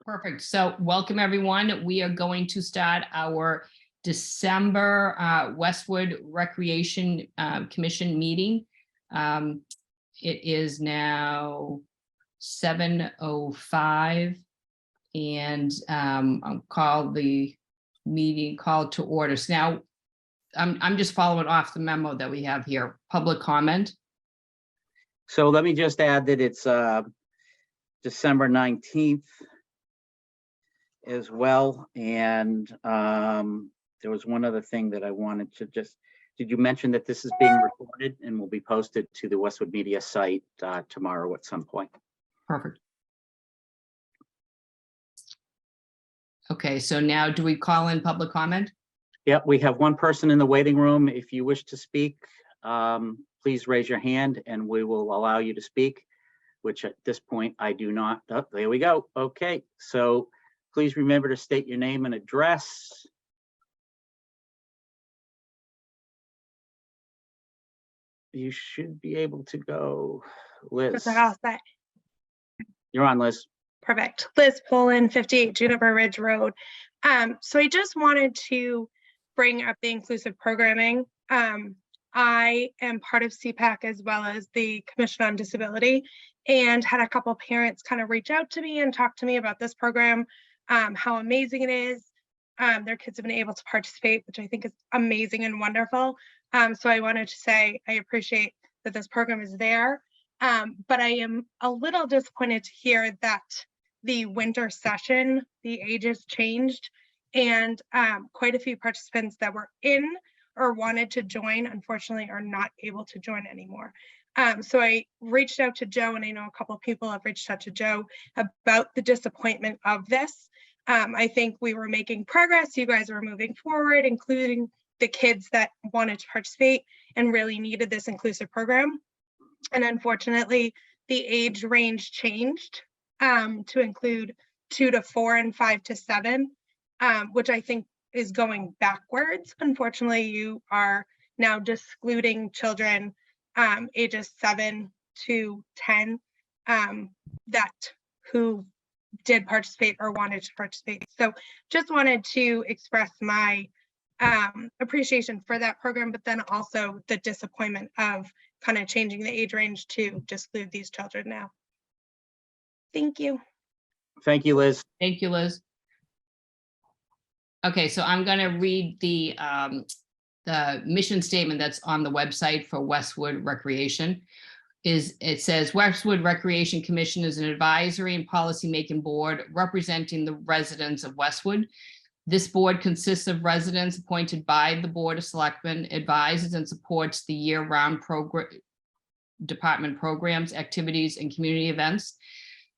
Perfect. So welcome, everyone. We are going to start our December Westwood Recreation Commission meeting. It is now 7:05 and I'll call the meeting called to order. So now I'm just following off the memo that we have here. Public comment. So let me just add that it's December 19th as well. And there was one other thing that I wanted to just, did you mention that this is being recorded and will be posted to the Westwood Media site tomorrow at some point? Perfect. Okay, so now do we call in public comment? Yep, we have one person in the waiting room. If you wish to speak, please raise your hand and we will allow you to speak, which at this point I do not. Oh, there we go. Okay, so please remember to state your name and address. You should be able to go. Liz, you're on, Liz. Perfect. Liz Poland, 58 Juniper Ridge Road. So I just wanted to bring up the inclusive programming. I am part of CPAC as well as the Commission on Disability, and had a couple parents kind of reach out to me and talk to me about this program, how amazing it is. Their kids have been able to participate, which I think is amazing and wonderful. So I wanted to say I appreciate that this program is there, but I am a little disappointed to hear that the winter session, the ages changed, and quite a few participants that were in or wanted to join, unfortunately, are not able to join anymore. So I reached out to Joe, and I know a couple of people have reached out to Joe about the disappointment of this. I think we were making progress. You guys were moving forward, including the kids that wanted to participate and really needed this inclusive program. And unfortunately, the age range changed to include 2 to 4 and 5 to 7, which I think is going backwards. Unfortunately, you are now excluding children ages 7 to 10 that who did participate or wanted to participate. So just wanted to express my appreciation for that program, but then also the disappointment of kind of changing the age range to exclude these children now. Thank you. Thank you, Liz. Thank you, Liz. Okay, so I'm going to read the mission statement that's on the website for Westwood Recreation. It says Westwood Recreation Commission is an advisory and policy-making board representing the residents of Westwood. This board consists of residents appointed by the Board of Selectmen, advises and supports the year-round department programs, activities, and community events.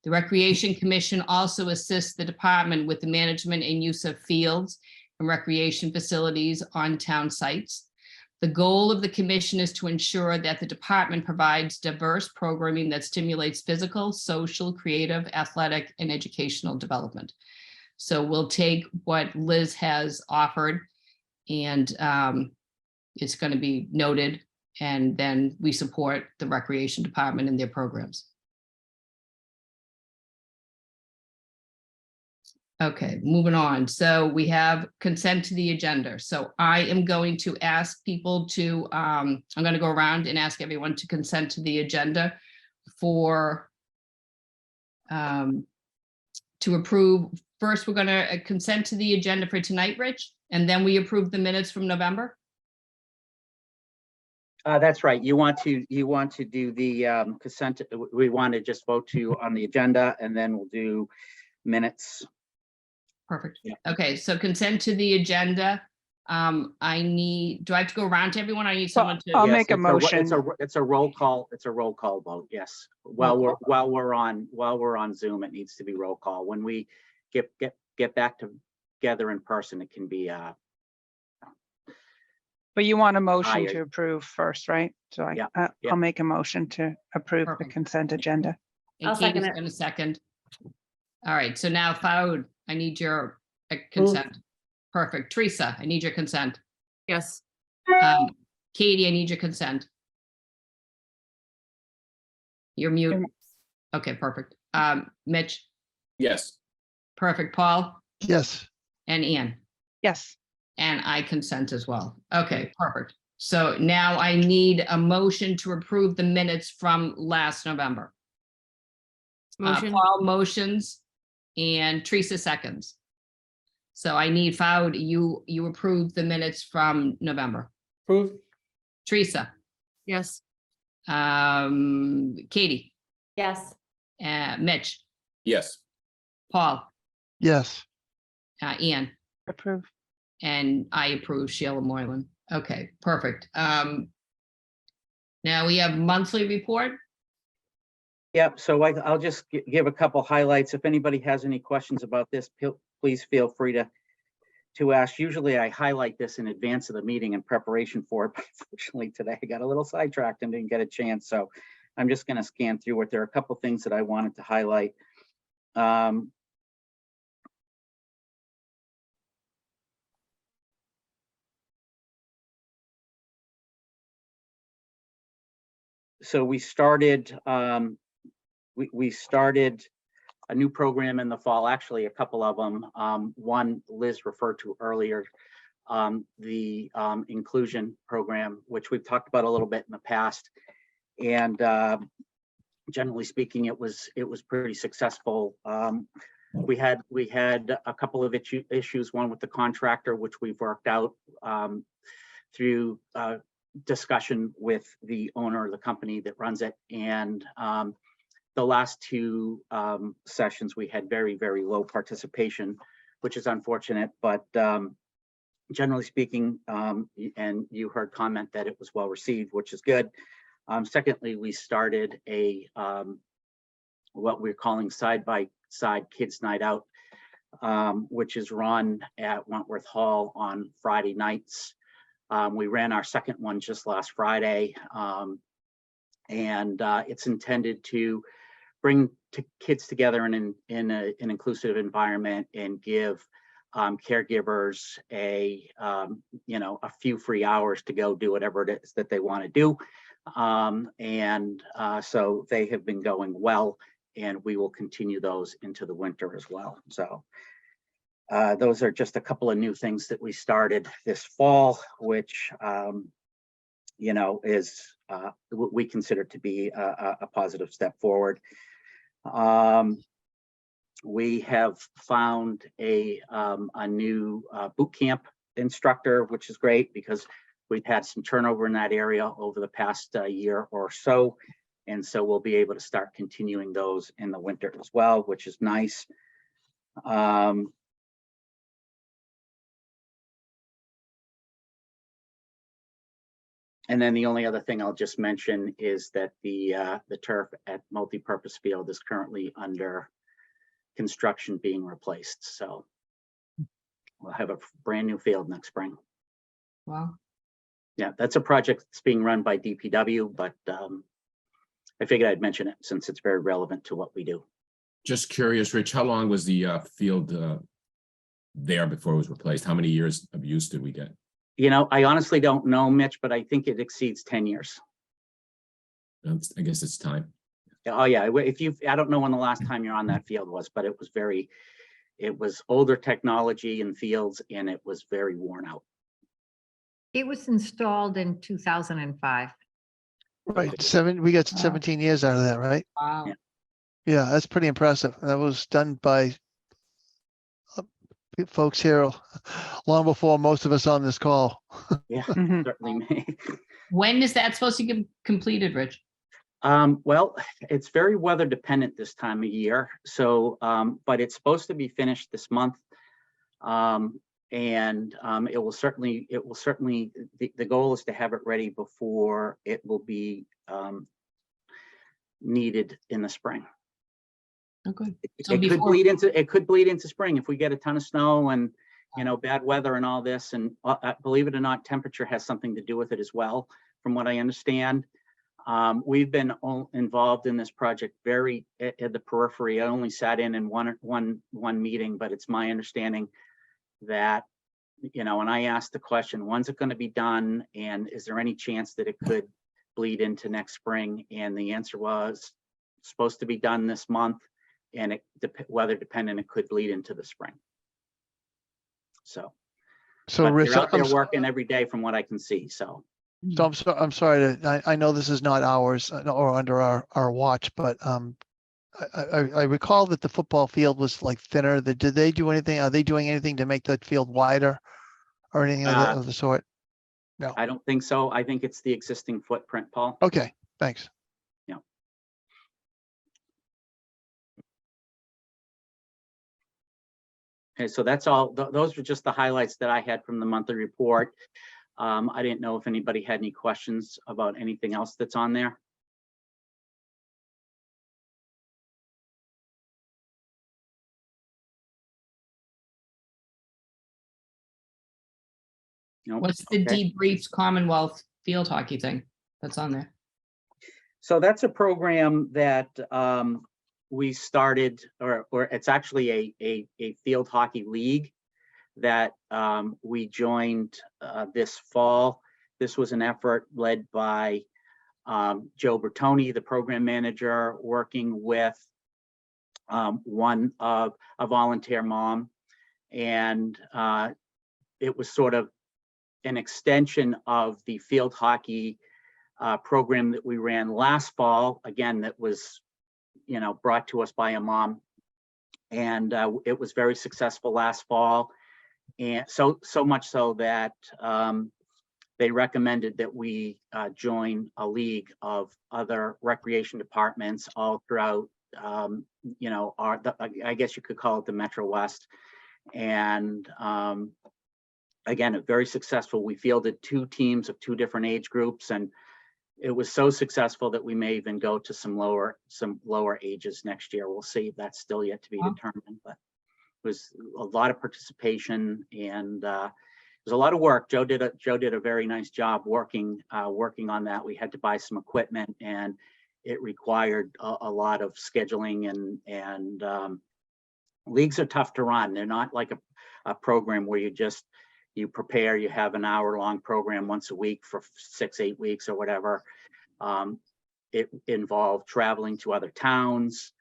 The Recreation Commission also assists the department with the management and use of fields and recreation facilities on town sites. The goal of the commission is to ensure that the department provides diverse programming that stimulates physical, social, creative, athletic, and educational development. So we'll take what Liz has offered, and it's going to be noted, and then we support the Recreation Department and their programs. Okay, moving on. So we have consent to the agenda. So I am going to ask people to, I'm going to go around and ask everyone to consent to the agenda for, to approve. First, we're going to consent to the agenda for tonight, Rich, and then we approve the minutes from November. That's right. You want to do the consent. We want to just vote to on the agenda, and then we'll do minutes. Perfect. Yeah. Okay, so consent to the agenda. Do I have to go around to everyone? I need someone to. I'll Yes, make a motion. It's a roll call. It's a roll call vote. Yes. While we're on Zoom, it needs to be roll call. When we get back together in person, it can be. But you want a motion higher. to approve first, right? So Yeah, I'll make a motion to approve the Perfect. consent agenda. And Katie's going to second. All right, so now Faude, I need your consent. Perfect. Teresa, I need your consent. Yes. Katie, I need your consent. You're mute. Okay, perfect. Mitch, Yes. Perfect. Paul Yes. and Ian. Yes, And I consent as well. Okay, perfect. So now I need a motion to approve the minutes from last November. Motion. Paul motions and Teresa seconds. So I need Fowd, you approved the minutes from November. Approved. Teresa, Yes. Katie, Yes. Mitch, Yes. Paul, Yes. Ian, approve. and I approve Sheila Moylan. Okay, perfect. Now we have monthly report. Yep, so I'll just give a couple highlights. If anybody has any questions about this, please feel free to ask. Usually I highlight this in advance of the meeting in preparation for it, but unfortunately today I got a little sidetracked and didn't get a chance. So I'm just going to scan through it. There are a couple things that I wanted to highlight. So we started we started a new program in the fall, actually a couple of them. One Liz referred to earlier, the inclusion program, which we've talked about a little bit in the past. And generally speaking, it was pretty successful. We had a couple of issues, one with the contractor, which we've worked out through discussion with the owner of the company that runs it. And the last two sessions, we had very, very low participation, which is unfortunate, but generally speaking, and you heard comment that it was well received, which is good. Secondly, we started a what we're calling side by side kids night out, which is run at Wentworth Hall on Friday nights. We ran our second one just last Friday, and it's intended to bring kids together in an inclusive environment and give caregivers a few free hours to go do whatever it is that they want to do. So they have been going well, and we will continue those into the winter as well. So those are just a couple of new things that we started this fall, which is we consider to be a positive step forward. We have found a new boot camp instructor, which is great because we've had some turnover in that area over the past year or so. And so we'll be able to start continuing those in the winter as well, which is nice. And then the only other thing I'll just mention is that the turf at multipurpose field is currently under construction being replaced. So we'll have a brand new field next spring. Wow. Yeah, that's a project that's being run by DPW, but I figured I'd mention it since it's very relevant to what we do. Just curious, Rich, how long was the field there before it was replaced? How many years of use did we get? I honestly don't know, Mitch, but I think it exceeds 10 years. I guess it's time. Oh yeah, I don't know when the last time you're on that field was, but it was older technology in fields, and it was very worn out. It was installed in 2005. Right. We got 17 years out of that, right? Wow. Yeah. Yeah, that's pretty impressive. That was done by folks here long before most of us on this call. Yeah, Mhm. certainly. When is that supposed to get completed, Rich? Well, it's very weather dependent this time of year. So, but it's supposed to be finished this month. It will certainly, the goal is to have it ready before it will be needed in the spring. Okay. It So could bleed into spring if we get a ton of snow and, bad weather and all this. And believe it or not, temperature has something to do with it as well, from what I understand. We've been involved in this project very at the periphery. I only sat in one meeting, but it's my understanding that, and I asked the question, when's it going to be done? And is there any chance that it could bleed into next spring? And the answer was supposed to be done this month. and weather dependent, it could bleed into the spring. So, So but Rich, they're out there working every day from what I can see, so. I'm sorry I know this is not ours or under our watch, but I recall that the football field was like thinner. Did they do anything? Are they doing anything to make that field wider or anything of the sort? No. I don't think so. I think it's the existing footprint, Paul. Okay, thanks. Okay, so that's all. Those were just the highlights that I had from the monthly report. I didn't know if anybody had any questions about anything else that's on there. Nope. What's the Okay. debriefed Commonwealth field hockey thing that's on there? So that's a program that we started, or it's actually a field hockey league that we joined this fall. This was an effort led by Joe Bertoni, the program manager, working with a volunteer mom, and it was sort of an extension of the field hockey program that we ran last fall. Again, that was, brought to us by a mom, and it was very successful last fall, and so much so that they recommended that we join a league of other recreation departments all throughout, I guess you could call it the Metro West, and again, very successful. We fielded 2 teams of 2 different age groups, and it was so successful that we may even go to some lower ages next year. We'll see. That's still yet to be determined, but it was a lot of participation, and it was a lot of work. Joe did a very nice job working on that. We had to buy some equipment, and it required a lot of scheduling, and leagues are tough to run. They're not like a program where you prepare, you have an hour-long program once a week for 6-8 weeks or whatever. It involved traveling to other towns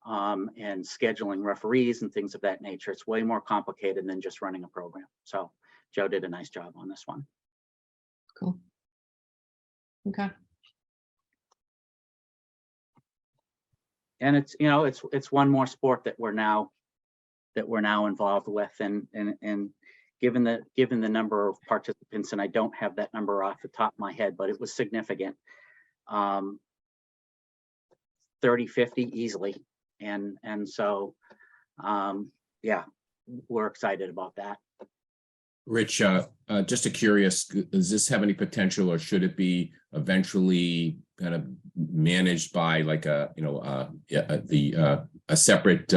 and scheduling referees and things of that nature. It's way more complicated than just running a program. So Joe did a nice job on this one. Cool. Okay. And it's one more sport that we're now involved with, and given the number of participants, and I don't have that number off the top of my head, but it was significant. 30, 50 easily. And so, yeah, we're excited about that. Rich, just curious, does this have any potential, or should it be eventually kind of managed by like a separate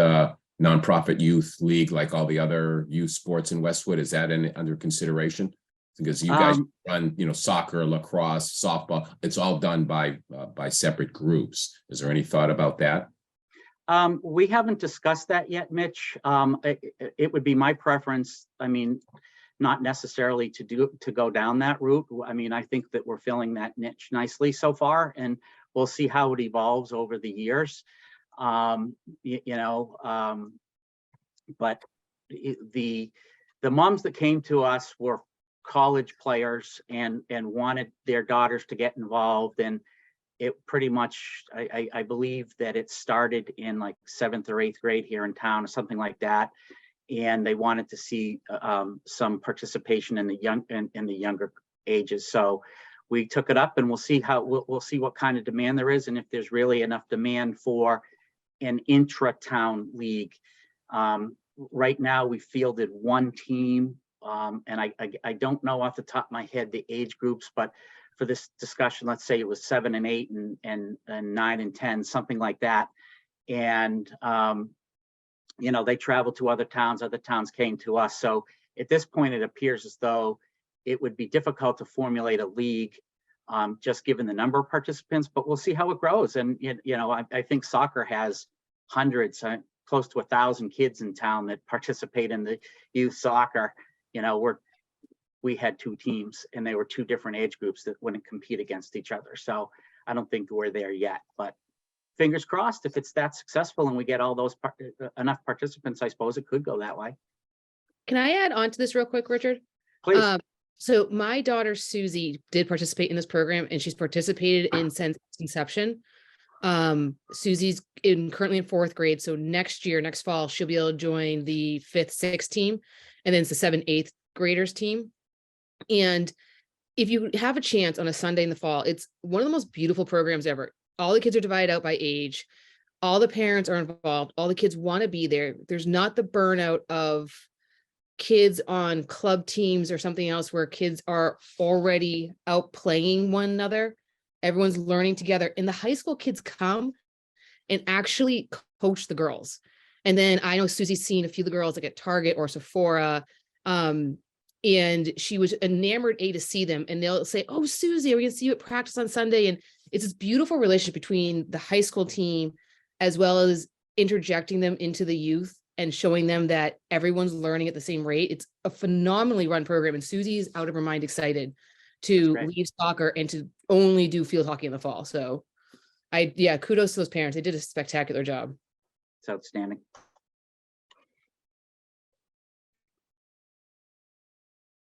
nonprofit youth league like all the other youth sports in Westwood? Is that under consideration? Because you guys run, soccer, lacrosse, softball, it's all done by separate groups. Is there any thought about that? We haven't discussed that yet, Mitch. It would be my preference. I mean, not necessarily to go down that route. I mean, I think that we're filling that niche nicely so far, and we'll see how it evolves over the years. But the moms that came to us were college players and wanted their daughters to get involved, and it pretty much, I believe that it started in like 7th or 8th grade here in town or something like that, and they wanted to see some participation in the younger ages. So we took it up, and we'll see what kind of demand there is, and if there's really enough demand for an intra-town league. Right now, we fielded 1 team, and I don't know off the top of my head the age groups, but for this discussion, let's say it was 7 and 8 and 9 and 10, something like that. And they traveled to other towns came to us. So at this point, it appears as though it would be difficult to formulate a league, just given the number of participants, but we'll see how it grows. And, I think soccer has hundreds, close to 1,000 kids in town that participate in the youth soccer. We had 2 teams, and they were 2 different age groups that wouldn't compete against each other. So I don't think we're there yet, but fingers crossed, if it's that successful and we get all those enough participants, I suppose it could go that way. Can I add on to this real quick, Richard? Please. So my daughter Susie did participate in this program, and she's participated in since inception. Susie's currently in 4th grade. So next fall, she'll be able to join the 5th, 6th team. And then it's the 7th, 8th graders team. And if you have a chance on a Sunday in the fall, it's one of the most beautiful programs ever. All the kids are divided out by age. All the parents are involved. All the kids want to be there. There's not the burnout of kids on club teams or something else where kids are already out playing one another. Everyone's learning together, and the high school kids come and actually coach the girls. And then I know Susie's seen a few of the girls like at Target or Sephora, and she was enamored to see them, and they'll say, "Oh, Susie, are we gonna see you at practice on Sunday?" And it's this beautiful relationship between the high school team as well as interjecting them into the youth and showing them that everyone's learning at the same rate. It's a phenomenally run program, and Susie's out of her mind excited to leave soccer and to only do field hockey in the fall. So kudos to those parents. They did a spectacular job. It's outstanding.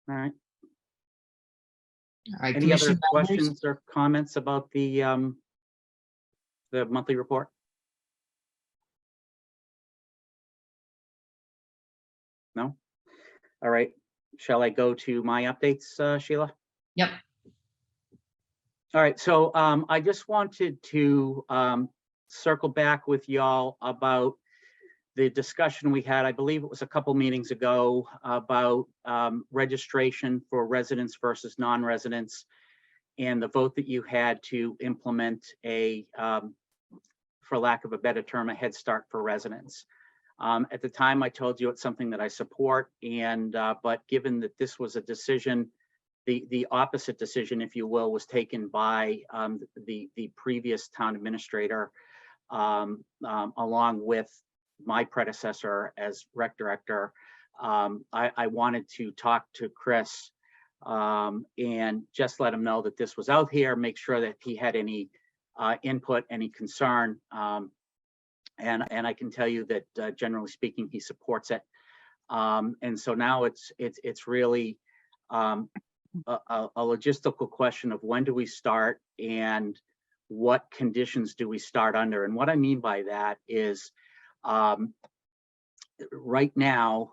All right. All right, Any other commission members? questions or comments about the monthly report? No? All right. Shall I go to my updates, Sheila? Yep. All right. So I just wanted to circle back with y'all about the discussion we had, I believe it was a couple meetings ago, about registration for residents versus non-residents, and the vote that you had to implement a, for lack of a better term, a Head Start for residents. At the time, I told you it's something that I support, and but given that this was a decision, the opposite decision, if you will, was taken by the previous town administrator, along with my predecessor as rec director. I wanted to talk to Chris and just let him know that this was out here, make sure that he had any input, any concern. And I can tell you that generally speaking, he supports it. And so now it's really a logistical question of when do we start and what conditions do we start under? And what I mean by that is right now,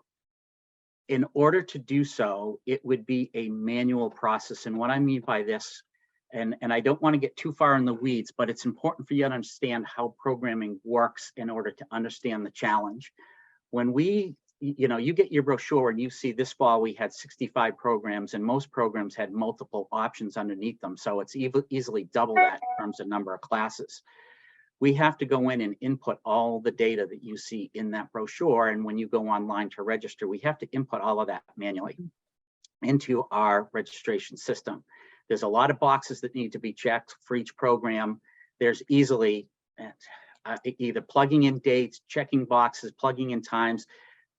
in order to do so, it would be a manual process. And what I mean by this, and I don't want to get too far in the weeds, but it's important for you to understand how programming works in order to understand the challenge. When you get your brochure and you see this fall we had 65 programs, and most programs had multiple options underneath them. So it's easily double that in terms of number of classes. We have to go in and input all the data that you see in that brochure. And when you go online to register, we have to input all of that manually into our registration system. There's a lot of boxes that need to be checked for each program. There's easily either plugging in dates, checking boxes, plugging in times,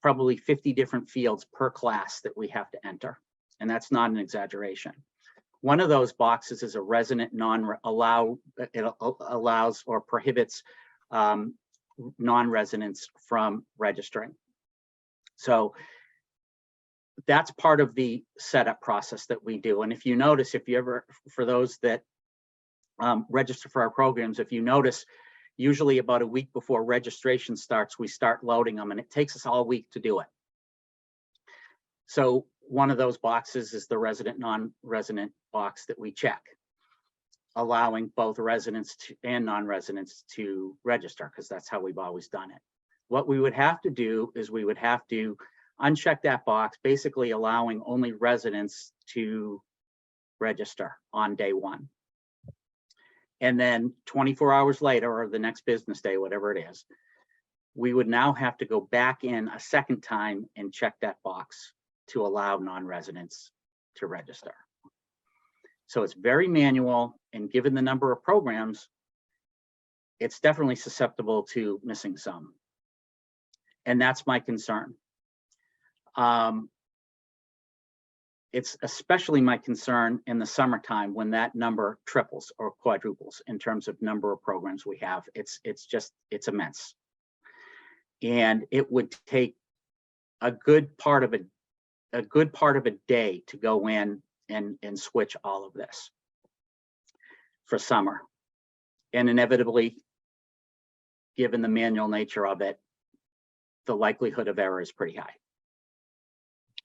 probably 50 different fields per class that we have to enter. And that's not an exaggeration. One of those boxes is a resident it allows or prohibits non-residents from registering. So that's part of the setup process that we do. And if you notice, for those that register for our programs, if you notice, usually about a week before registration starts, we start loading them, and it takes us all week to do it. So one of those boxes is the resident, non-resident box that we check, allowing both residents and non-residents to register, because that's how we've always done it. What we would have to do is we would have to uncheck that box, basically allowing only residents to register on day one. And then 24 hours later, or the next business day, whatever it is, we would now have to go back in a second time and check that box to allow non-residents to register. So it's very manual, and given the number of programs, it's definitely susceptible to missing some. And that's my concern. it's especially my concern in the summertime when that number triples or quadruples in terms of number of programs we have. It's immense. And it would take a good part of a day to go in and switch all of this for summer. And inevitably, given the manual nature of it, the likelihood of error is pretty high.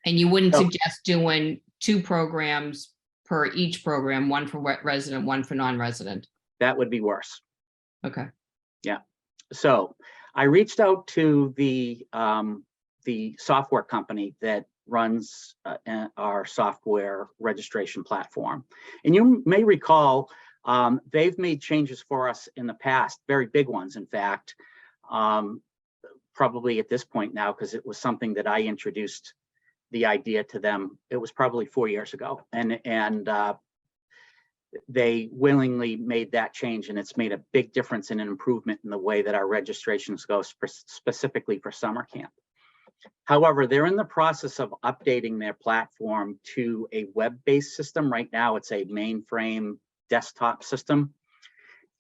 And you wouldn't So- suggest doing 2 programs per each program, one for resident, one for non-resident? That would be worse. Okay. So I reached out to the software company that runs our software registration platform. And you may recall, they've made changes for us in the past, very big ones, in fact, probably at this point now, because it was something that I introduced the idea to them. It was probably 4 years ago. And they willingly made that change, and it's made a big difference in an improvement in the way that our registrations go specifically for summer camp. However, they're in the process of updating their platform to a web-based system. Right now, it's a mainframe desktop system,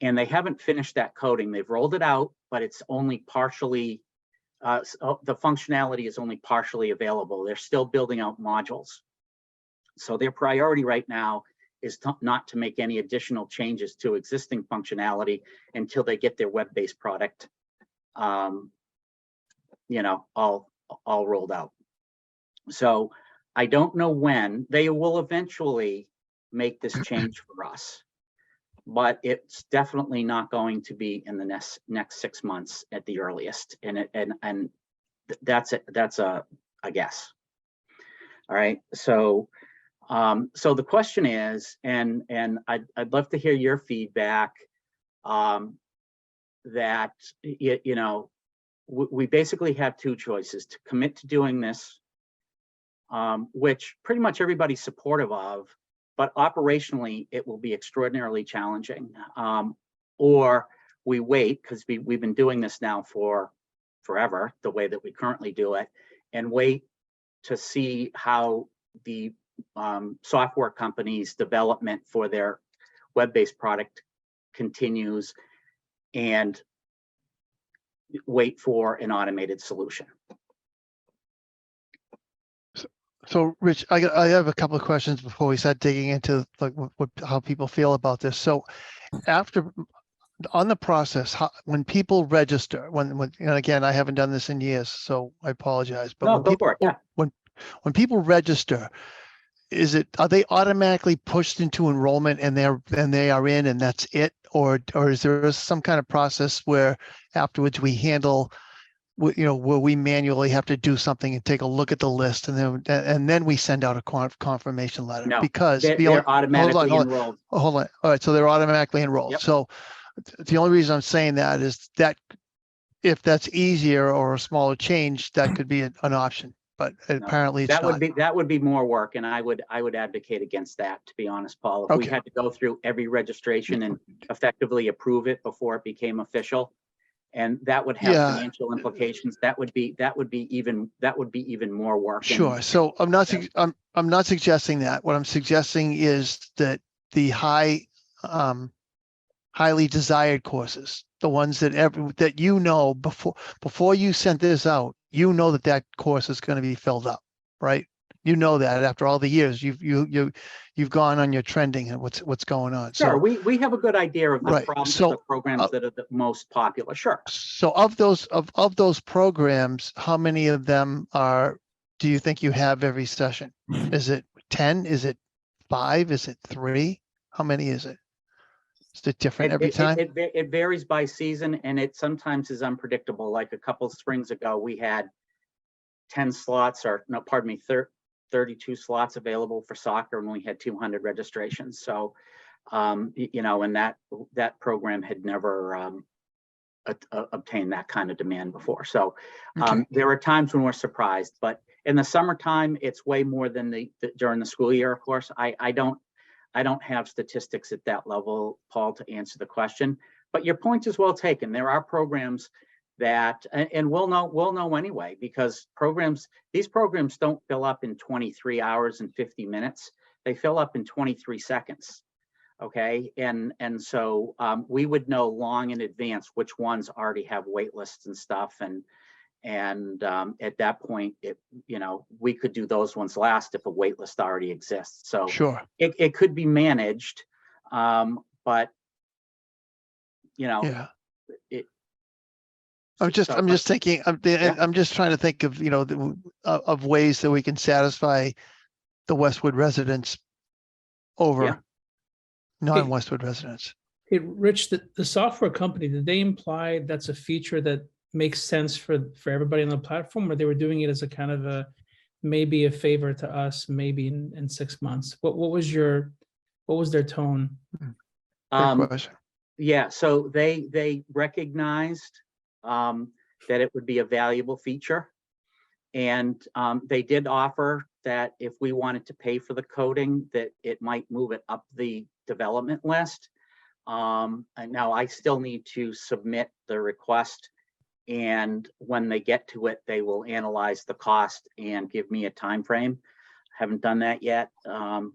and they haven't finished that coding. They've rolled it out, but it's only partially, the functionality is only partially available. They're still building out modules. So their priority right now is not to make any additional changes to existing functionality until they get their web-based product, all rolled out. So I don't know when. They will eventually make this change for us, but it's definitely not going to be in the next 6 months at the earliest. And that's a guess. All right. So the question is, and I'd love to hear your feedback, that we basically have 2 choices: to commit to doing this, which pretty much everybody's supportive of, but operationally it will be extraordinarily challenging, or we wait, because we've been doing this now for forever, the way that we currently do it, and wait to see how the software company's development for their web-based product continues, and wait for an automated solution. So Rich, I have a couple of questions before we start digging into like how people feel about this. So on the process, when people register, and again, I haven't done this in years, so I apologize. But No, when go people, for it. Yeah. when people register, are they automatically pushed into enrollment and they are in and that's it, or is there some kind of process where afterwards we handle, where we manually have to do something and take a look at the list and then we send out a confirmation letter? No, Because they're automatically enrolled. Hold on. All right, so they're automatically enrolled. Yep. So the only reason I'm saying that is that if that's easier or a smaller change, that could be an option. But apparently it's not. That would be more work, and I would advocate against that, to be honest, Paul. If we Okay. had to go through every registration and effectively approve it before it became official, and that would have Yeah. financial implications, that would be even more work. Sure. So I'm not suggesting that. What I'm suggesting is that the highly desired courses, the ones that before you sent this out, that course is going to be filled up, right? That after all the years you've gone on your trending and what's going on. Sure, So we have a good idea of the Right. the programs that are the most popular. Sure. So of those programs, how many of them do you think you have every session? Is it 10? Is it 5? Is it 3? How many is it? Is it different every time? It varies by season, and it sometimes is unpredictable. Like a couple of springs ago, we had 10 slots, 32 slots available for soccer, and we had 200 registrations. So, and that program had never obtained that kind of demand before. So Okay. there are times when we're surprised, but in the summertime, it's way more than during the school year. Of course, I don't have statistics at that level, Paul, to answer the question, but your point is well taken. There are programs that, and we'll know anyway, because these programs don't fill up in 23 hours and 50 minutes. They fill up in 23 seconds. Okay, and so we would know long in advance which ones already have wait lists and stuff, and at that point, we could do those ones last if a wait list already exists. So Sure. it could be managed, but Yeah. it. I'm just thinking, I'm just trying to think of, of ways that we can satisfy the Westwood residents over non-Westwood residents. Hey, Rich, the software company, did they imply that's a feature that makes sense for everybody on the platform, or they were doing it as a kind of maybe a favor to us, maybe in 6 months? What was their tone? Good question. Yeah, so they recognized that it would be a valuable feature. And they did offer that if we wanted to pay for the coding, that it might move it up the development list. And now I still need to submit the request. And when they get to it, they will analyze the cost and give me a time frame. Haven't done that yet.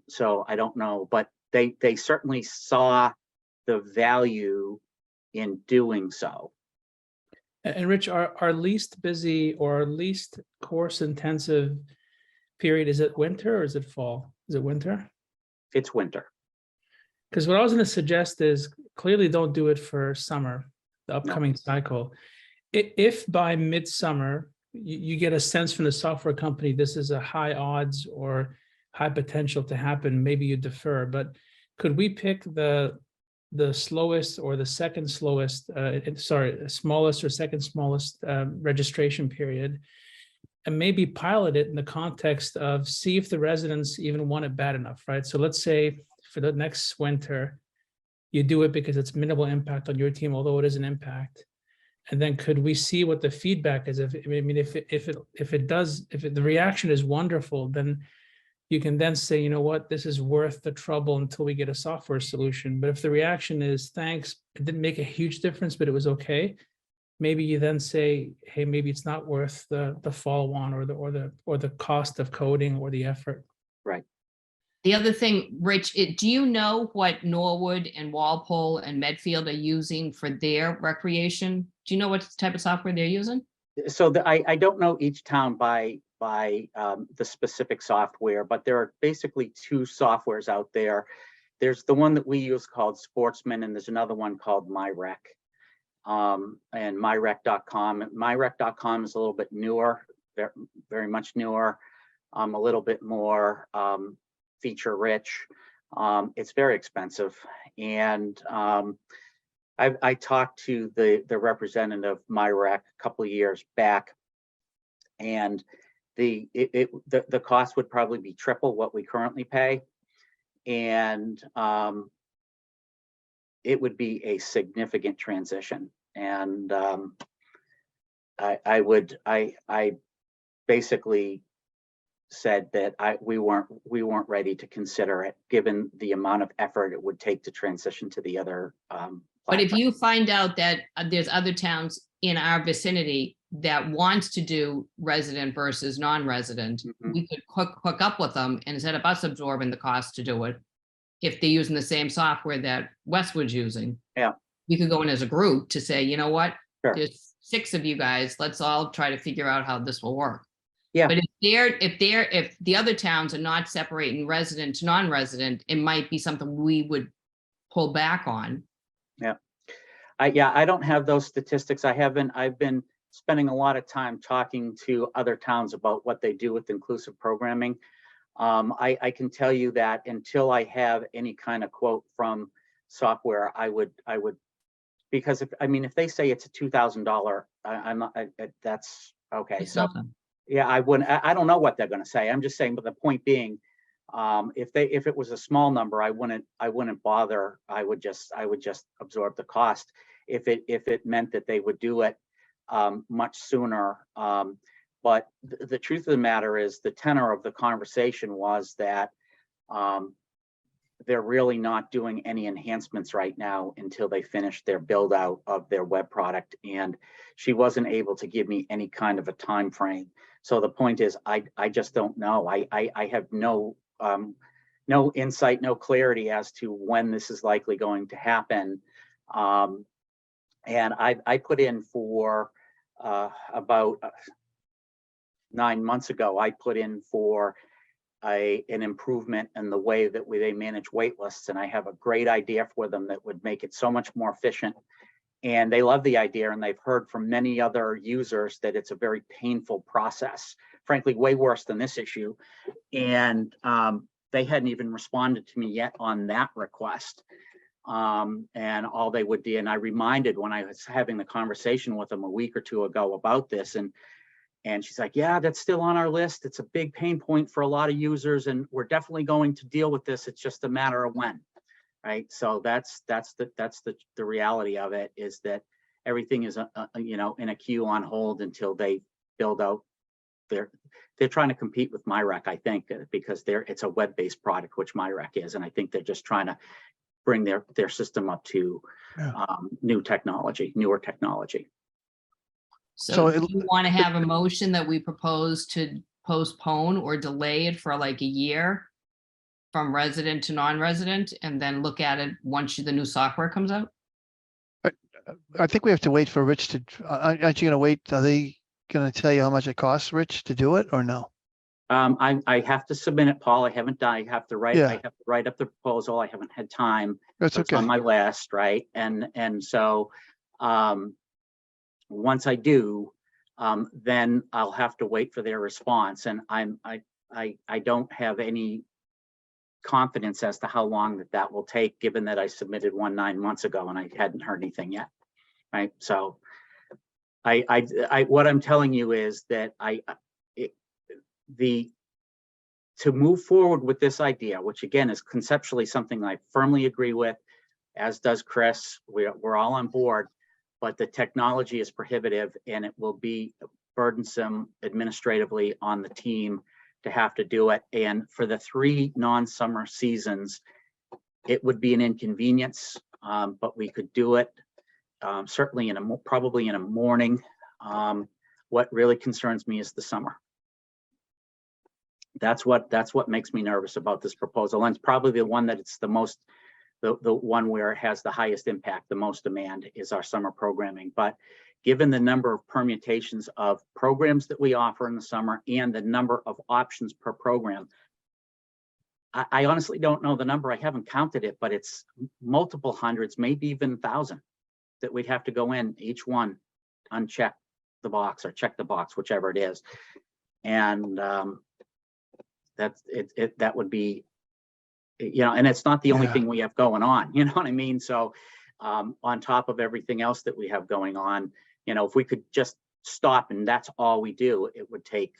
So I don't know, but they certainly saw the value in doing so. And Rich, our least busy or our least course intensive period, is it winter or is it fall? Is it winter? It's winter. Because what I was going to suggest is clearly don't do it for summer, the upcoming cycle. If by midsummer you get a sense from the software company, this is a high odds or high potential to happen, maybe you defer. But could we pick the slowest or the second slowest, smallest or second smallest registration period, and maybe pilot it in the context of see if the residents even want it bad enough, right? So let's say for the next winter, you do it because it's minimal impact on your team, although it is an impact. And then could we see what the feedback is? If the reaction is wonderful, then you can then say, you know what, this is worth the trouble until we get a software solution. But if the reaction is thanks, it didn't make a huge difference, but it was okay, maybe you then say, hey, maybe it's not worth the follow-on or the cost of coding or the effort. Right. The other thing, Rich, do you know what Norwood and Walpole and Medfield are using for their recreation? Do you know what type of software they're using? So I don't know each town by the specific software, but there are basically two softwares out there. There's the one that we use called Sportsman, and there's another one called MyRec, and MyRec.com. MyRec.com is a little bit newer, very much newer, a little bit more feature rich. It's very expensive, and I talked to the representative of MyRec a couple of years back, and the cost would probably be triple what we currently pay, and it would be a significant transition. And I basically said that we weren't ready to consider it, given the amount of effort it would take to transition to the other. But if you find out that there's other towns in our vicinity that wants to do resident versus non-resident, we could hook up with them and instead of us absorbing the cost to do it, if they're using the same software that Westwood's using, we could go in as a group to say, you know what, there's 6 of you guys, let's all try to figure out how this will work. Yeah. But if the other towns are not separating resident to non-resident, it might be something we would pull back on. Yeah. I don't have those statistics. I've been spending a lot of time talking to other towns about what they do with inclusive programming. I can tell you that until I have any kind of quote from software, I would, because if they say it's a $2,000, I'm not, that's okay. It's So nothing. yeah, I wouldn't, I don't know what they're going to say. I'm just saying, but the point being, if it was a small number, I wouldn't bother. I would just absorb the cost. If it meant that they would do it much sooner. But the truth of the matter is, the tenor of the conversation was that they're really not doing any enhancements right now until they finish their build out of their web product. And she wasn't able to give me any kind of a time frame. So the point is, I just don't know. I have no insight, no clarity as to when this is likely going to happen. And I put in for about 9 months ago, I put in for an improvement in the way that they manage wait lists. And I have a great idea for them that would make it so much more efficient. And they love the idea, and they've heard from many other users that it's a very painful process, frankly, way worse than this issue. And they hadn't even responded to me yet on that request. And all they would do, and I reminded when I was having the conversation with them a week or two ago about this, and she's like, yeah, that's still on our list. It's a big pain point for a lot of users, and we're definitely going to deal with this. It's just a matter of when, right? So that's the reality of it, is that everything is you know, in a queue on hold until they build out they're trying to compete with MyRec, I think, because it's a web-based product, which MyRec is, and I think they're just trying to bring their system up to newer technology. So do you want to have a motion that we propose to postpone or delay it for like a year from resident to non-resident, and then look at it once the new software comes out? I think we have to wait for Rich to, aren't you gonna wait? Are they gonna tell you how much it costs, Rich, to do it, or no? I have to submit it, Paul. I haven't done, I have to write up the proposal. I haven't had time. That's It's okay. on my list, right? And so once I do, then I'll have to wait for their response. And I don't have any confidence as to how long that will take, given that I submitted one 9 months ago and I hadn't heard anything yet, right? So what I'm telling you is that to move forward with this idea, which again is conceptually something I firmly agree with, as does Chris, we're all on board, but the technology is prohibitive and it will be burdensome administratively on the team to have to do it. And for the 3 non-summer seasons, it would be an inconvenience, but we could do it certainly probably in a morning. What really concerns me is the summer. That's what makes me nervous about this proposal, and it's probably the one that it's the one where it has the highest impact, the most demand, is our summer programming. But given the number of permutations of programs that we offer in the summer and the number of options per program, I honestly don't know the number. I haven't counted it, but it's multiple hundreds, maybe even 1,000 that we'd have to go in each one, uncheck the box or check the box, whichever it is. And that would be, you know, and it's not the only thing we have going on, you know what I mean? So on top of everything else that we have going on, you know, if we could just stop and that's all we do, it would take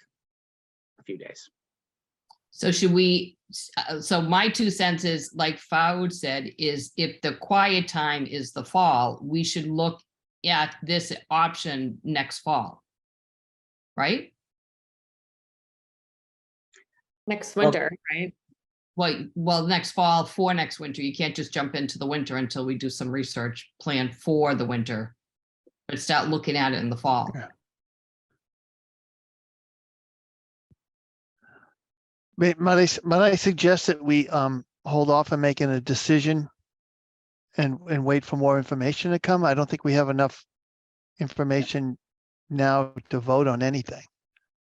a few days. So so my 2 cents is, like Fouad said, is if the quiet time is the fall, we should look at this option next fall, right? Next winter, right? Well, next fall for next winter. You can't just jump into the winter until we do some research plan for the winter, but start looking at it in the fall. Yeah. Might I suggest that we hold off on making a decision and wait for more information to come? I don't think we have enough information now to vote on anything.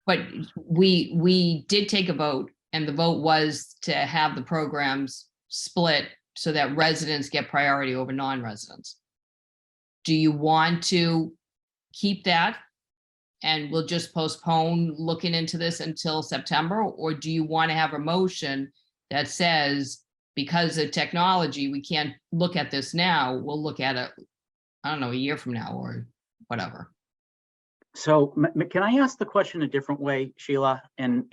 But we did take a vote, and the vote was to have the programs split so that residents get priority over non-residents. Do you want to keep that and we'll just postpone looking into this until September? Or do you want to have a motion that says, because of technology, we can't look at this now, we'll look at it, I don't know, a year from now or whatever? So can I ask the question a different way, Sheila? And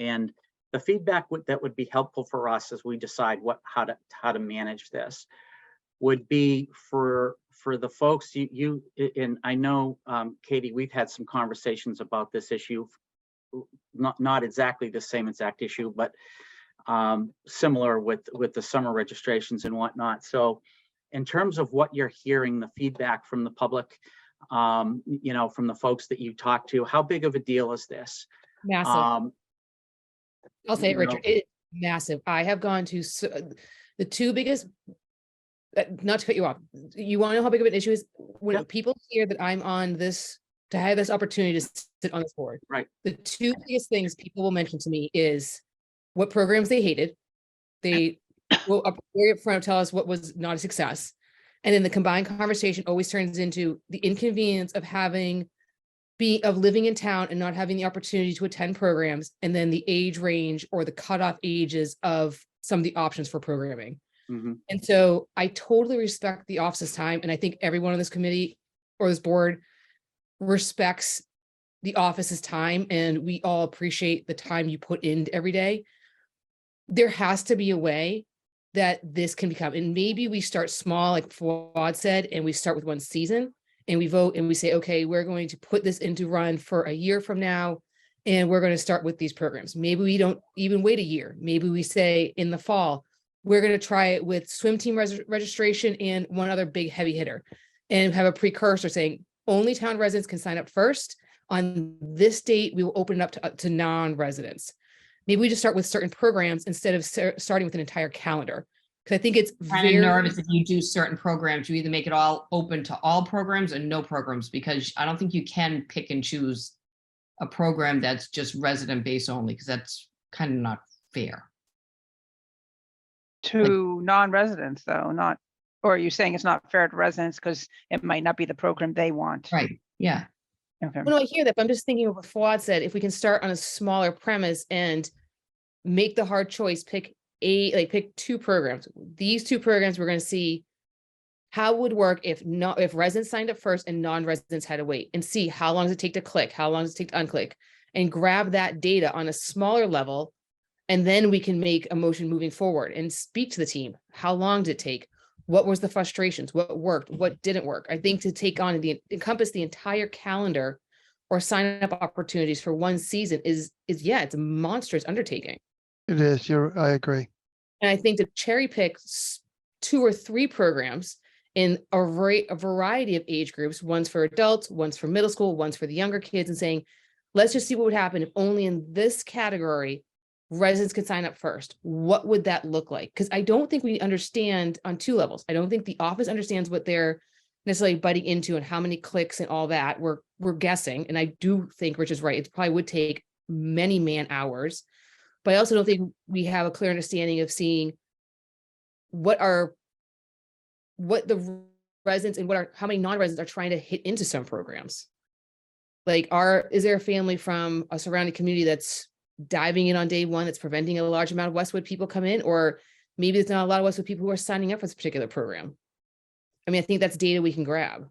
the feedback that would be helpful for us as we decide how to manage this would be for the folks you and I know, Katie, we've had some conversations about this issue, not exactly the same exact issue, but similar with the summer registrations and whatnot. So in terms of what you're hearing, the feedback from the public, you know, from the folks that you talk to, how big of a deal is this? Massive. I'll say it, you know- Richard, it's massive. I have gone to the two biggest, not to cut you off, you want to know how big of an issue is? When Yeah. people hear that I'm on this, to have this opportunity to sit on this board. Right. The two biggest things people will mention to me is what programs they hated. They will very upfront tell us what was not a success. And then the combined conversation always turns into the inconvenience of of living in town and not having the opportunity to attend programs, and then the age range or the cutoff ages of some of the options for programming. Mhm. And so I totally respect the office's time, and I think everyone on this committee or this board respects the office's time, and we all appreciate the time you put in every day. There has to be a way that this can become, and maybe we start small, like Fuad said, and we start with one season and we vote and we say, okay, we're going to put this into run for a year from now, and we're going to start with these programs. Maybe we don't even wait a year. Maybe we say in the fall, we're going to try it with swim team registration and one other big heavy hitter, and have a precursor saying only town residents can sign up first. On this date, we will open it up to non-residents. Maybe we just start with certain programs instead of starting with an entire calendar. Because I think it's Kind very of nervous if you do certain programs, you either make it all open to all programs or no programs, because I don't think you can pick and choose a program that's just resident based only, because that's kind of not fair. To non-residents though, not, or are you saying it's not fair to residents because it might not be the program they want? Right, yeah. Okay. Well, no, I hear that, but I'm just thinking of what Fuad said, if we can start on a smaller premise and make the hard choice, pick two programs. These two programs, we're going to see how it would work if residents signed up first and non-residents had to wait, and see how long does it take to click, how long does it take to unclick, and grab that data on a smaller level. And then we can make a motion moving forward and speak to the team. How long did it take? What was the frustrations? What worked? What didn't work? I think to take on encompass the entire calendar or sign up opportunities for one season is it's a monstrous undertaking. It is, I agree. And I think to cherry pick 2 or 3 programs in a variety of age groups, one's for adults, one's for middle school, one's for the younger kids, and saying, let's just see what would happen if only in this category residents could sign up first. What would that look like? Because I don't think we understand on 2 levels. I don't think the office understands what they're necessarily butting into and how many clicks and all that. We're guessing. And I do think Rich is right. It probably would take many man hours, but I also don't think we have a clear understanding of seeing what the residents and how many non-residents are trying to hit into some programs. Like, is there a family from a surrounding community that's diving in on day one that's preventing a large amount of Westwood people come in? Or maybe there's not a lot of Westwood people who are signing up for this particular program. I mean, I think that's data we can grab.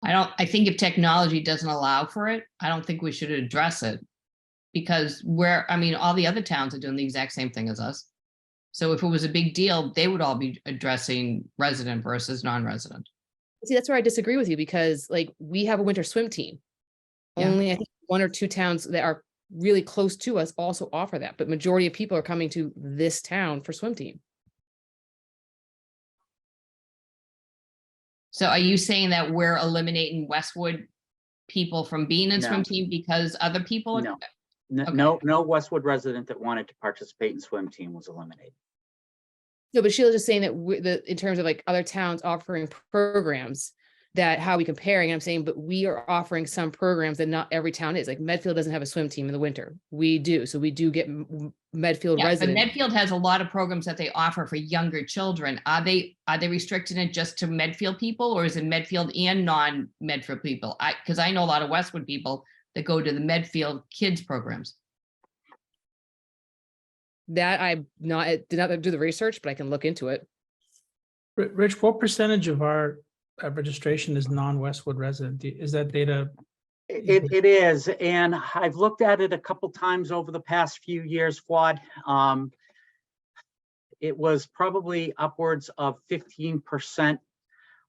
I think if technology doesn't allow for it, I don't think we should address it. Because all the other towns are doing the exact same thing as us. So if it was a big deal, they would all be addressing resident versus non-resident. See, that's where I disagree with you, because like we have a winter swim team. Yeah. Only I think 1 or 2 towns that are really close to us also offer that, but majority of people are coming to this town for swim team. So are you saying that we're eliminating Westwood people from being in No. swim team because other people? No. Okay. No Westwood resident that wanted to participate in swim team was eliminated. No, but Sheila's just saying that in terms of like other towns offering programs, that how we comparing, I'm saying, but we are offering some programs that not every town is. Like Medfield doesn't have a swim team in the winter. We do. So we do get Medfield Yeah, but residents. Medfield has a lot of programs that they offer for younger children. Are they restricting it just to Medfield people, or is it Medfield and non-Medfield people? Because I know a lot of Westwood people that go to the Medfield kids programs. That I did not do the research, but I can look into it. Rich, what percentage of our registration is non-Westwood resident? Is that data? It is, and I've looked at it a couple times over the past few years, Fuad. It was probably upwards of 15%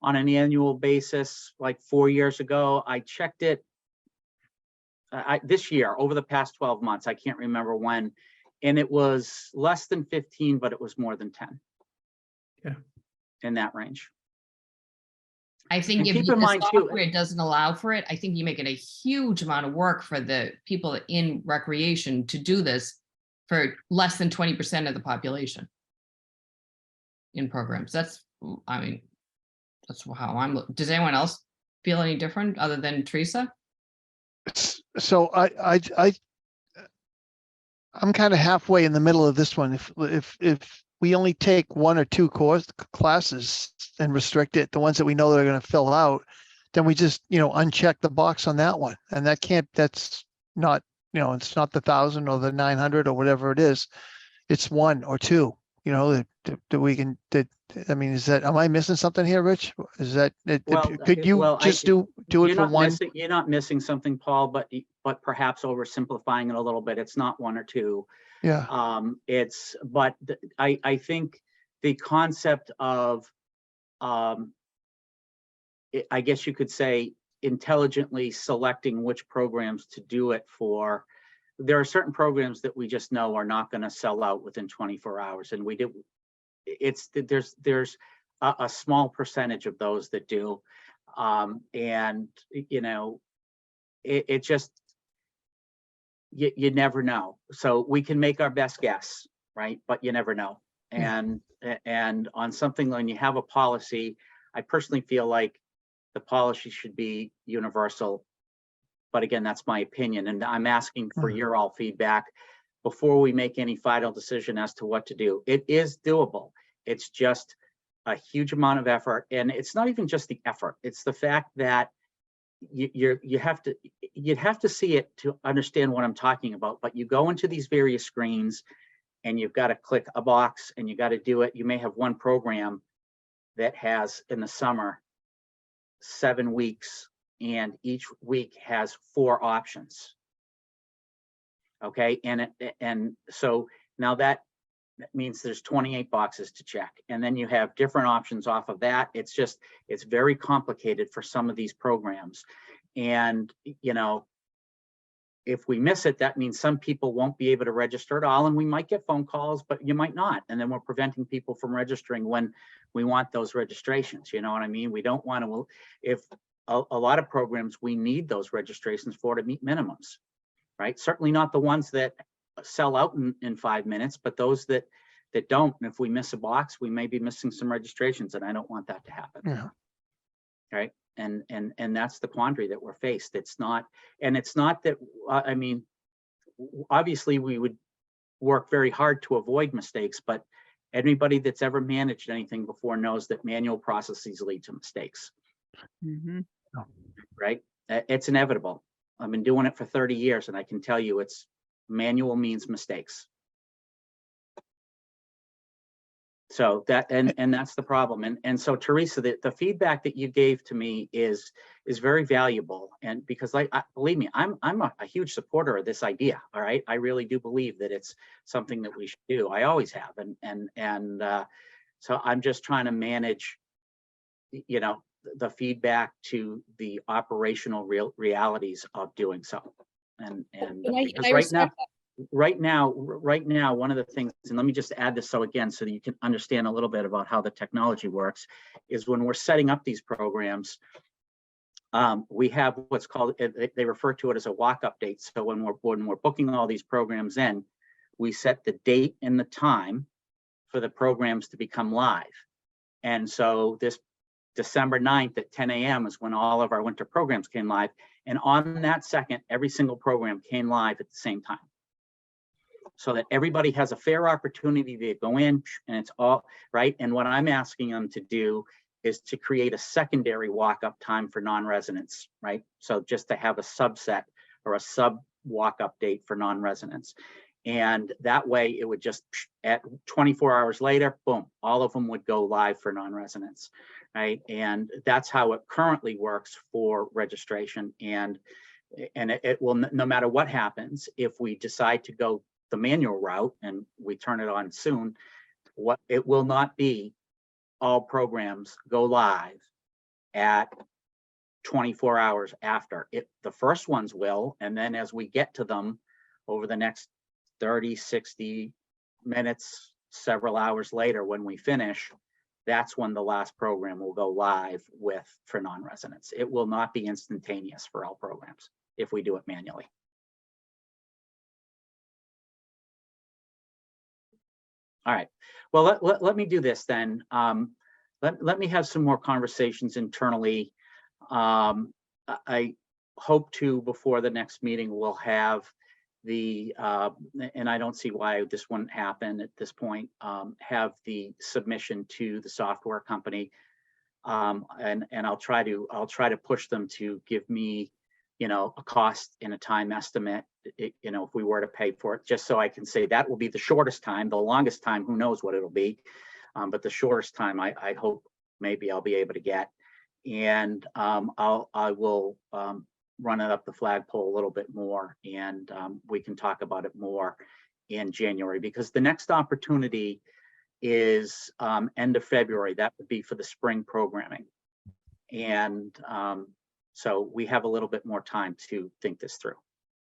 on an annual basis, like 4 years ago. I checked it this year, over the past 12 months. I can't remember when, And it was less than 15, but it was more than 10. Yeah. In that range. I think And if keep the in mind, too- software doesn't allow for it, I think you're making a huge amount of work for the people in recreation to do this for less than 20% of the population in programs. That's, I mean, that's how I'm, does anyone else feel any different other than Teresa? So I'm kind of halfway in the middle of this one. If we only take one or two classes and restrict it, the ones that we know they're going to fill out, then we just, uncheck the box on that one. And that's not, it's not the 1,000 or the 900 or whatever it is. It's one or two, that we can, I mean, am I missing something here, Rich? Is that, could you just do it for one? You're not missing something, Paul, but perhaps oversimplifying it a little bit. It's not one or two. Yeah. I think the concept of, I guess you could say, intelligently selecting which programs to do it for. There are certain programs that we just know are not going to sell out within 24 hours, and there's a small percentage of those that do, and it just, you never know. So we can make our best guess, right? But you never know. And on something, when you have a policy, I personally feel like the policy should be universal. But again, that's my opinion, and I'm asking for your all feedback before we make any final decision as to what to do. It is doable. It's just a huge amount of effort, and it's not even just the effort. It's the fact that you'd have to see it to understand what I'm talking about. But you go into these various screens, and you've got to click a box, and you got to do it. You may have one program that has, in the summer, 7 weeks, and each week has 4 options. Okay, and so now that means there's 28 boxes to check, and then you have different options off of that. It's very complicated for some of these programs, and if we miss it, that means some people won't be able to register at all, and we might get phone calls, but you might not, and then we're preventing people from registering when we want those registrations. You know what I mean? We don't want to, if a lot of programs, we need those registrations to meet minimums, right? Certainly not the ones that sell out in 5 minutes, but those that don't. And if we miss a box, we may be missing some registrations, and I don't want that to happen. Yeah. Right. And that's the quandary that we're faced. It's not that, I mean, obviously we would work very hard to avoid mistakes, but anybody that's ever managed anything before knows that manual processes lead to mistakes. Mm-hmm. Right? It's inevitable. I've been doing it for 30 years, and I can tell you it's manual means mistakes. So that, and that's the problem. And so Teresa, the feedback that you gave to me is very valuable. And because believe me, I'm a huge supporter of this idea. All right. I really do believe that it's something that we should do. I always have. And so I'm just trying to manage, the feedback to the operational realities of doing so. And because right now, one of the things, and let me just add this so that you can understand a little bit about how the technology works, is when we're setting up these programs, we have what's called, they refer to it as a walk-up date. So when we're booking all these programs in, we set the date and the time for the programs to become live. And so this December 9th at 10 a.m. is when all of our winter programs came live. And on that second, every single program came live at the same time, so that everybody has a fair opportunity to go in, and it's all right. And what I'm asking them to do is to create a secondary walk-up time for non-residents, right? So just to have a subset or a sub walk-up date for non-residents. And that way it would just, at 24 hours later, boom, all of them would go live for non-residents, right? And that's how it currently works for registration. And it will, no matter what happens, if we decide to go the manual route and we turn it on soon, it will not be all programs go live at 24 hours after it. The first ones will, and then as we get to them over the next 30, 60 minutes, several hours later, when we finish, that's when the last program will go live for non-residents. It will not be instantaneous for all programs if we do it manually. All right, well, let me do this then. Let me have some more conversations internally. I hope to, before the next meeting, we'll have and I don't see why this wouldn't happen at this point, have the submission to the software company. And I'll try to push them to give me, a cost and a time estimate, if we were to pay for it, just so I can say that will be the shortest time. The longest time, who knows what it'll be. But the shortest time, I hope maybe I'll be able to get. And I will run it up the flagpole a little bit more, and we can talk about it more in January, because the next opportunity is end of February. That would be for the spring programming. And so we have a little bit more time to think this through.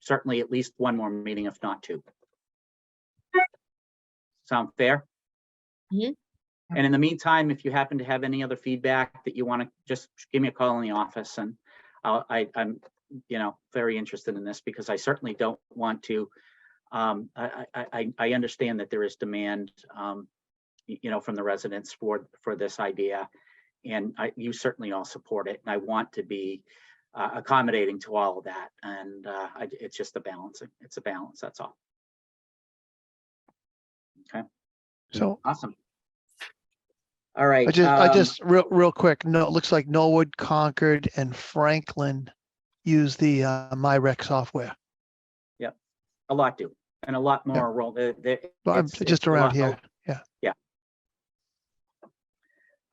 Certainly at least one more meeting, if not two. Sound fair? Mhm. And in the meantime, if you happen to have any other feedback that you want to, just give me a call in the office, and I'm very interested in this, because I certainly don't want to. I understand that there is demand, from the residents for this idea, and you certainly all support it, and I want to be accommodating to all of that. And it's just a balancing. It's a balance. That's all. Okay. So Awesome. All right. I just real quick. No, it looks like Norwood, Concord, and Franklin use the MyRec software. Yep, a lot do, and a lot more role. Well, I'm just around here. Yeah. Yeah.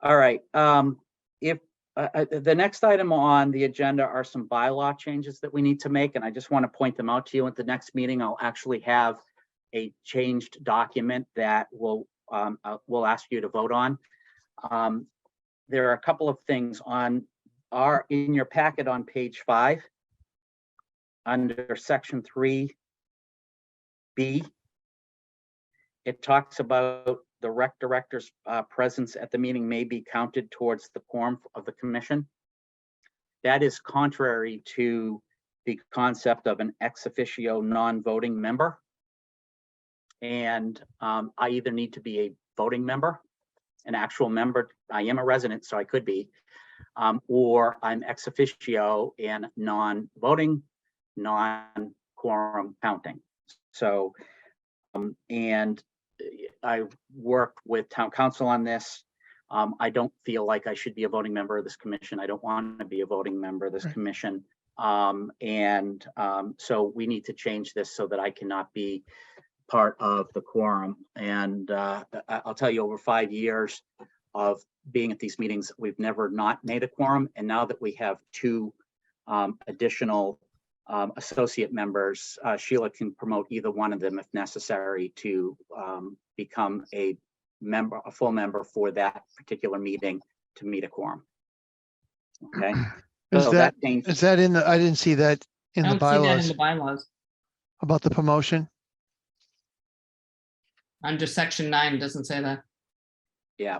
All right. If the next item on the agenda are some bylaw changes that we need to make, and I just want to point them out to you. At the next meeting, I'll actually have a changed document that we'll ask you to vote on. There are a couple of things in your packet on page 5 under section 3B. It talks about the rec director's presence at the meeting may be counted towards the quorum of the commission. That is contrary to the concept of an ex officio non-voting member. And I either need to be a voting member, an actual member. I am a resident, so I could be, or I'm ex officio and non-voting, non-quorum counting. So, and I worked with town council on this. I don't feel like I should be a voting member of this commission. I don't want to be a voting member of this commission. So we need to change this so that I cannot be part of the quorum. And I'll tell you, over 5 years of being at these meetings, we've never not made a quorum. And now that we have 2 additional associate members, Sheila can promote either one of them if necessary to become a full member for that particular meeting to meet a quorum. Okay. Is that in the, I didn't see that in I the don't see that in bylaws the bylaws. about the promotion? Under section 9, it doesn't say that. Yeah.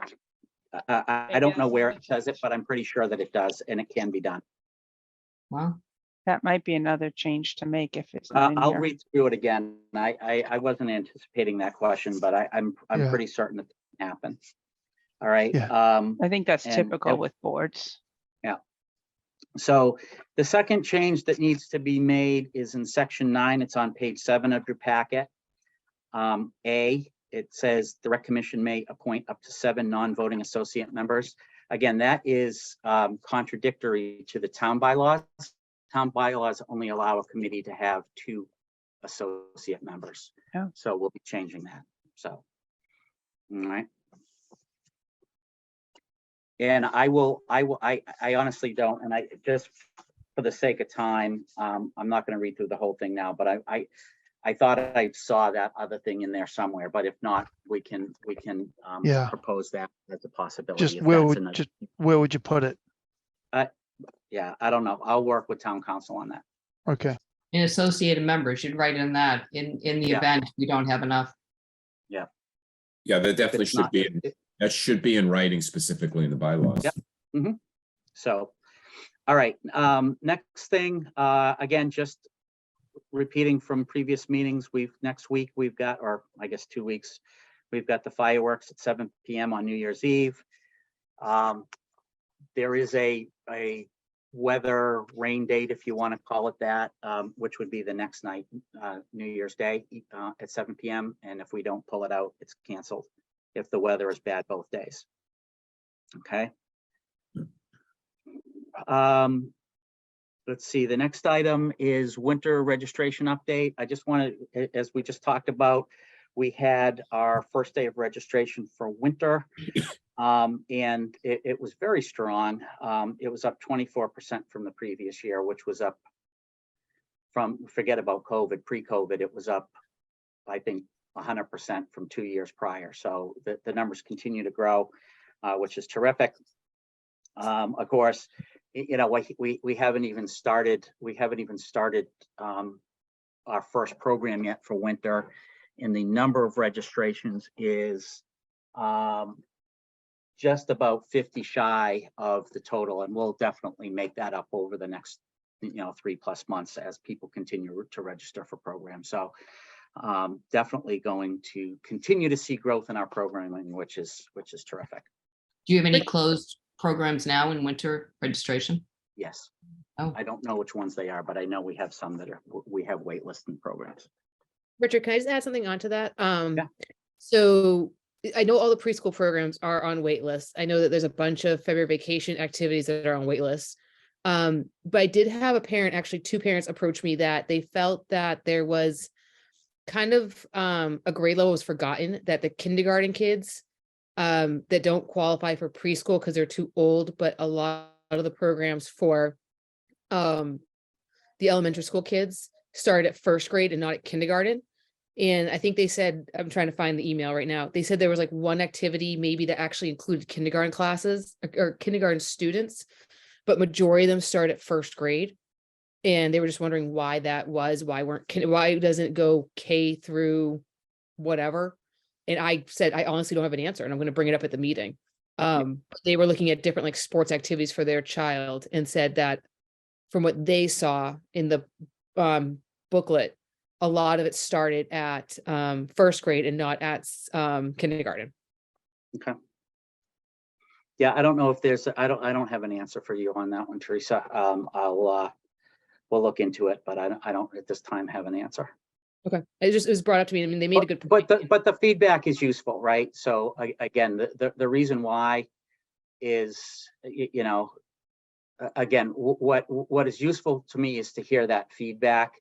I don't know where it says it, but I'm pretty sure that it does, and it can be done. Well, That might be another change to make if it's not in I'll here. read through it again. I wasn't anticipating that question, but I'm Yeah. pretty certain that it can happen. All right. Yeah. I think that's and- typical and- with boards. So the second change that needs to be made is in section 9. It's on page 7 of your packet. It says the rec commission may appoint up to 7 non-voting associate members. Again, that is contradictory to the town bylaws. Town bylaws only allow a committee to have 2 associate members. Yeah. So we'll be changing that. So, all right. And I honestly don't, and I just, for the sake of time, I'm not going to read through the whole thing now, but I thought I saw that other thing in there somewhere, but if not, we can Yeah. propose that as a possibility. Just if where that's would, in the- just where would you put it? Yeah, I don't know. I'll work with town council on that. Okay. And associated members, you'd write in that in the Yeah. event we don't have enough. Yeah, that definitely It's should not- be, that should be in writing specifically in the bylaws. Yep. So, all right, next thing, again, just repeating from previous meetings, next week, we've got, or I guess 2 weeks, we've got the fireworks at 7 PM on New Year's Eve. There is a weather rain date, if you want to call it that, which would be the next night, New Year's Day, at 7 PM. And if we don't pull it out, it's canceled if the weather is bad both days. Okay. Let's see, the next item is winter registration update. I just want to, as we just talked about, we had our first day of registration for winter. And it was very strong. It was up 24% from the previous year, which was up from, forget about COVID, pre-COVID, it was up, I think, 100% from 2 years prior. So the numbers continue to grow, which is terrific. Of course, you know, we haven't even started, our first program yet for winter, and the number of registrations is just about 50 shy of the total, and we'll definitely make that up over the next, 3+ months as people continue to register for programs. So definitely going to continue to see growth in our programming, which is terrific. Do you have any closed programs now in winter registration? Yes. Oh. I don't know which ones they are, but I know we have some that we have waitlisted programs. Richard, can I just add something onto that? Yeah. So I know all the preschool programs are on wait lists. I know that there's a bunch of February vacation activities that are on wait lists. But I did have a parent, actually 2 parents approach me that they felt that there was kind of a grade level was forgotten, that the kindergarten kids that don't qualify for preschool because they're too old, but a lot of the programs for the elementary school kids started at 1st grade and not at kindergarten. And I think they said, I'm trying to find the email right now. They said there was like one activity maybe that actually included kindergarten classes or kindergarten students, but majority of them start at 1st grade. And they were just wondering why that was, why doesn't it go K through whatever? And I said, I honestly don't have an answer, and I'm going to bring it up at the meeting. They were looking at different like sports activities for their child and said that from what they saw in the booklet, a lot of it started at 1st grade and not at kindergarten. Okay. Yeah, I don't know if there's, I don't have an answer for you on that one, Teresa. We'll look into it, but I don't at this time have an answer. Okay, it was brought up to me. I mean, they made a good But point. the feedback is useful, right? So again, the reason why is, again, what is useful to me is to hear that feedback,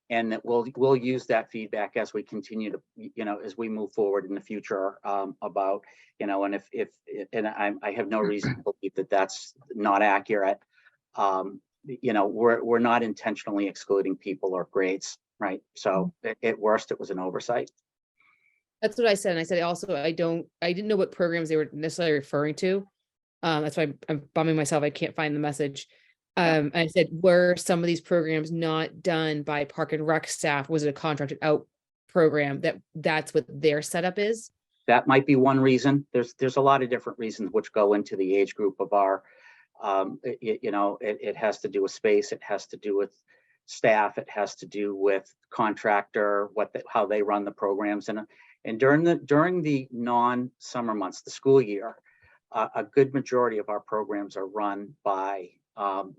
and that we'll use that feedback as we continue to, as we move forward in the future, about, and and I have no reason to believe that that's not accurate. We're not intentionally excluding people or grades, right? So at worst, it was an oversight. That's what I said. And I said, also, I didn't know what programs they were necessarily referring to. That's why I'm bumming myself. I can't find the message. I said, were some of these programs not done by Park and Rec staff? Was it a contracted out program that's what their setup is? That might be one reason. There's a lot of different reasons which go into the age group of our, it has to do with space. It has to do with staff. It has to do with contractor, how they run the programs. And during the non-summer months, the school year, a good majority of our programs are run by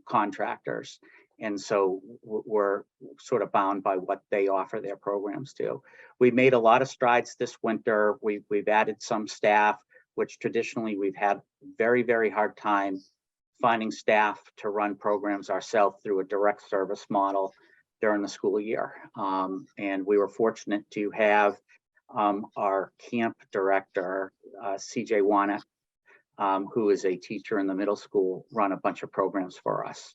contractors. And so we're sort of bound by what they offer their programs to. We made a lot of strides this winter. We've added some staff, which traditionally we've had very, very hard time finding staff to run programs ourselves through a direct service model during the school year. And we were fortunate to have our camp director, CJ Wanek, who is a teacher in the middle school, run a bunch of programs for us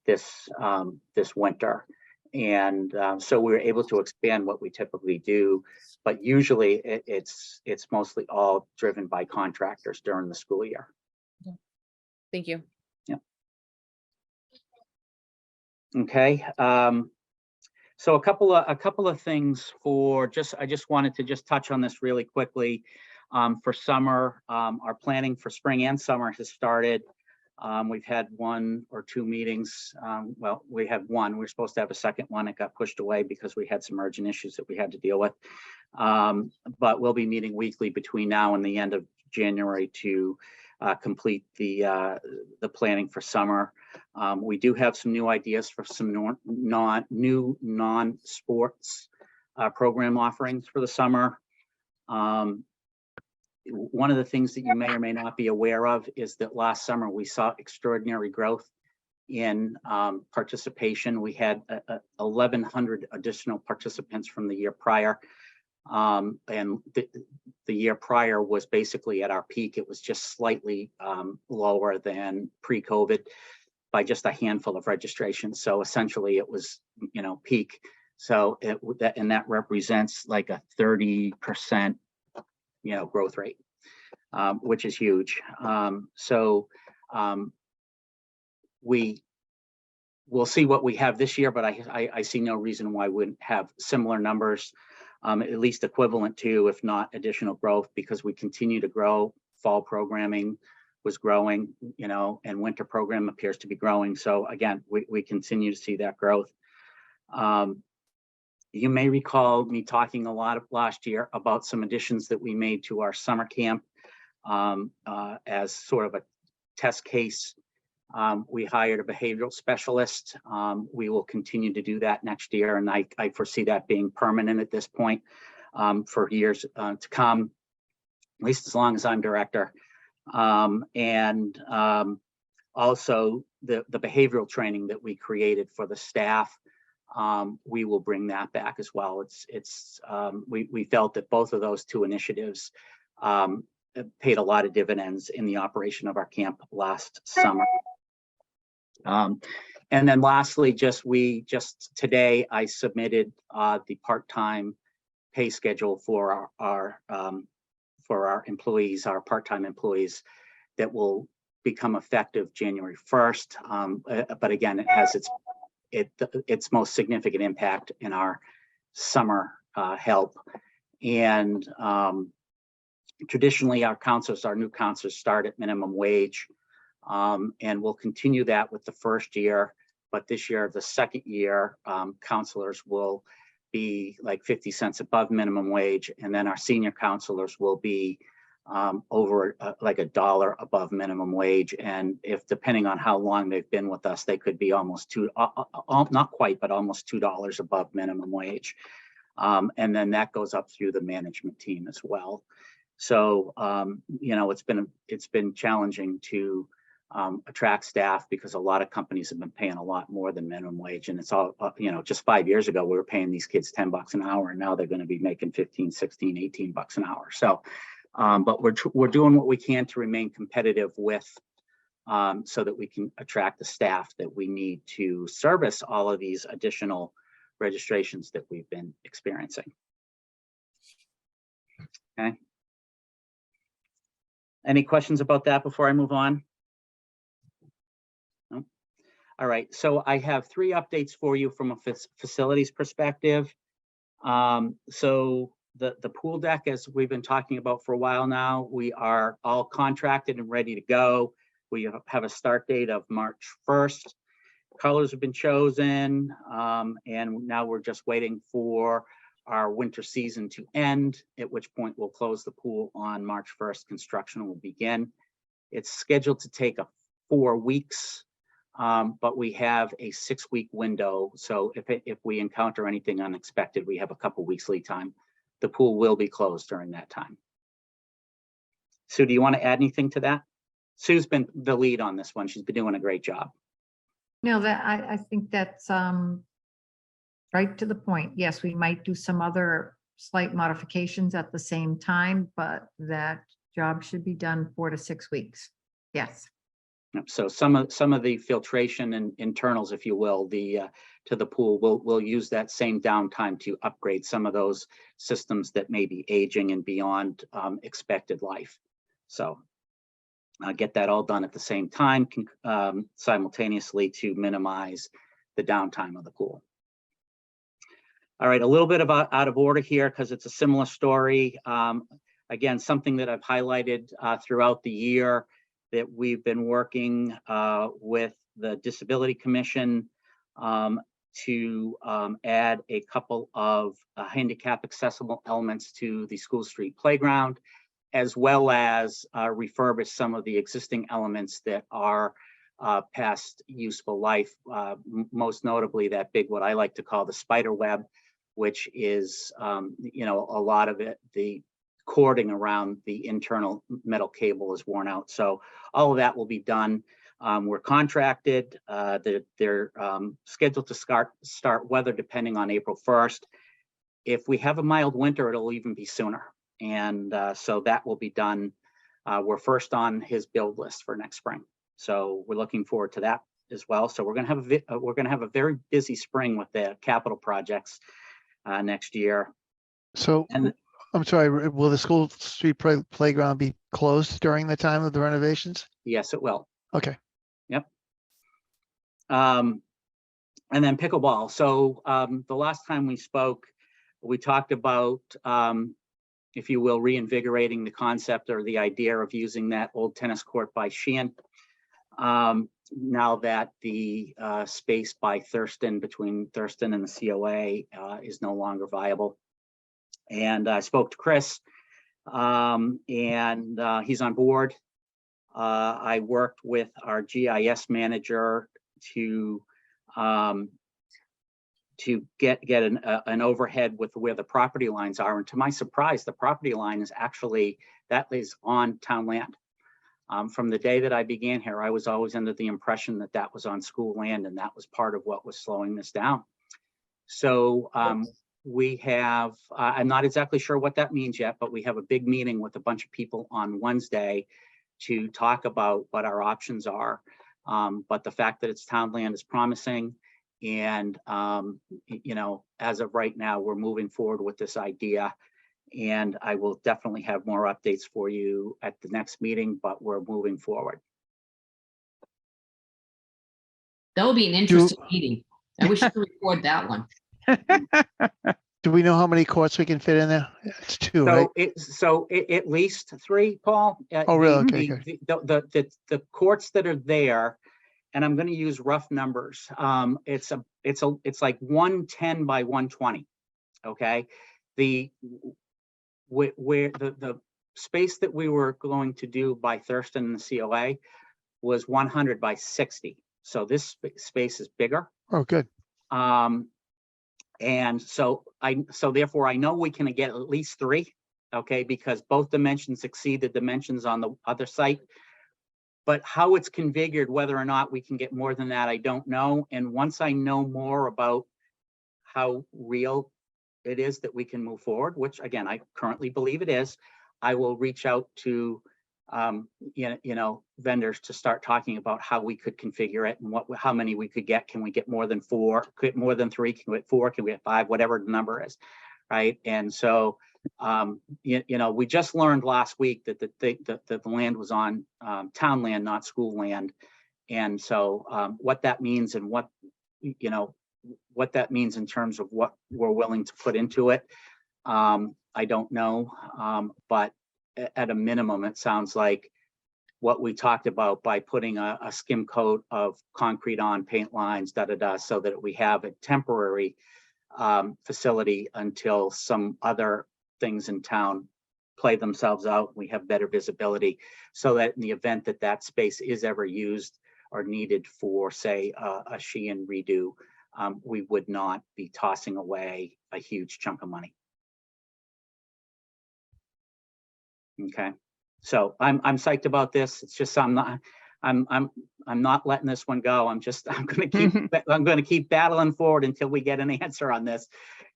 this winter. And so we were able to expand what we typically do, but usually it's mostly all driven by contractors during the school year. Thank you. Yeah. Okay. So a couple of things for I just wanted to just touch on this really quickly. For summer, our planning for spring and summer has started. We've had 1 or 2 meetings. Well, we had one. We were supposed to have a second one. It got pushed away because we had some urgent issues that we had to deal with. But we'll be meeting weekly between now and the end of January to complete the planning for summer. We do have some new ideas for some non-sports program offerings for the summer. One of the things that you may or may not be aware of is that last summer we saw extraordinary growth in participation. We had 1,100 additional participants from the year prior. And the year prior was basically at our peak. It was just slightly lower than pre-COVID by just a handful of registrations. So essentially it was, peak. So that represents like a 30%, growth rate, which is huge. We'll see what we have this year, but I see no reason why we wouldn't have similar numbers, at least equivalent to, if not additional growth, because we continue to grow. Fall programming was growing, and winter program appears to be growing. So again, we continue to see that growth. You may recall me talking a lot last year about some additions that we made to our summer camp as sort of a test case. We hired a behavioral specialist. We will continue to do that next year, and I foresee that being permanent at this point for years to come, at least as long as I'm director. Also the behavioral training that we created for the staff, we will bring that back as well. We felt that both of those 2 initiatives paid a lot of dividends in the operation of our camp last summer. And then lastly, today I submitted the part-time pay schedule for our employees, our part-time employees, that will become effective January 1st. But again, it has its most significant impact in our summer help. And traditionally, our new counselors start at minimum wage, and we'll continue that with the first year. But this year, the second year, counselors will be like 50 cents above minimum wage, and then our senior counselors will be over like $1 above minimum wage. And if, depending on how long they've been with us, they could be almost not quite, but almost $2 above minimum wage. And then that goes up through the management team as well. So, it's been challenging to attract staff because a lot of companies have been paying a lot more than minimum wage. And it's all, just 5 years ago, we were paying these kids $10 an hour, and now they're going to be making 15, 16, 18 bucks an hour. So, but we're doing what we can to remain competitive with, so that we can attract the staff that we need to service all of these additional registrations that we've been experiencing. Okay. Any questions about that before I move on? No? All right, so I have 3 updates for you from a facilities perspective. So the pool deck, as we've been talking about for a while now, we are all contracted and ready to go. We have a start date of March 1st. Colors have been chosen, and now we're just waiting for our winter season to end, at which point we'll close the pool on March 1st. Construction will begin. It's scheduled to take 4 weeks, but we have a 6-week window. So if we encounter anything unexpected, we have a couple weeks lead time. The pool will be closed during that time. Sue, do you want to add anything to that? Sue's been the lead on this one. She's been doing a great job. No, I think that's right to the point. Yes, we might do some other slight modifications at the same time, but that job should be done 4 to 6 weeks. Yes. So some of the filtration and internals, if you will, to the pool, we'll use that same downtime to upgrade some of those systems that may be aging and beyond expected life. So get that all done at the same time, simultaneously, to minimize the downtime of the pool. All right, a little bit about out of order here because it's a similar story. Again, something that I've highlighted throughout the year that we've been working with the Disability Commission to add a couple of handicap accessible elements to the School Street playground, as well as refurbish some of the existing elements that are past useful life, most notably that big, what I like to call the spider web, which is, you know, a lot of it, the cording around the internal metal cable is worn out. So all of that will be done. We're contracted. They're scheduled to start weather depending on April 1st. If we have a mild winter, it'll even be sooner. And so that will be done. We're first on his build list for next spring. So we're looking forward to that as well. So we're going to have a very busy spring with the capital projects next year. So And I'm sorry, will the School Street playground be closed during the time of the renovations? yes, it will. Okay. Yep. And then pickleball. So the last time we spoke, we talked about, if you will, reinvigorating the concept or the idea of using that old tennis court by Sheehan. Now that the space by Thurston, between Thurston and the COA is no longer viable. And I spoke to Chris and he's on board. I worked with our GIS manager to get an overhead with where the property lines are. And to my surprise, the property line is actually, that is on town land. From the day that I began here, I was always under the impression that that was on school land, and that was part of what was slowing this down. So we have, I'm not exactly sure what that means yet, but we have a big meeting with a bunch of people on Wednesday to talk about what our options are. But the fact that it's town land is promising. And, you know, as of right now, we're moving forward with this idea. And I will definitely have more updates for you at the next meeting, but we're moving forward. That will be an interesting meeting. I wish you could record that one. Do we know how many courts we can fit in there? It's two, right? So at least 3, Paul. Oh, really? Okay, good. The courts that are there, and I'm going to use rough numbers. It's like 110 by 120. Okay, where the space that we were going to do by Thurston and the COA was 100 by 60. So this space is bigger. Oh, good. And so therefore I know we can get at least 3, okay, because both dimensions exceed the dimensions on the other site. But how it's configured, whether or not we can get more than that, I don't know. And once I know more about how real it is that we can move forward, which again, I currently believe it is, I will reach out to you know, vendors to start talking about how we could configure it and how many we could get. Can we get more than 4? Could get more than 3? Can we get 4? Can we get 5? Whatever the number is, right? And so you know, we just learned last week that the land was on town land, not school land. And so what that means and what, you know, what that means in terms of what we're willing to put into it, I don't know, but at a minimum, it sounds like what we talked about by putting a skim coat of concrete on, paint lines, so that we have a temporary facility until some other things in town play themselves out. We have better visibility, so that in the event that that space is ever used or needed for, say, a Sheehan redo, we would not be tossing away a huge chunk of money. Okay, so I'm psyched about this. It's just I'm not letting this one go. I'm going to keep battling forward until we get an answer on this,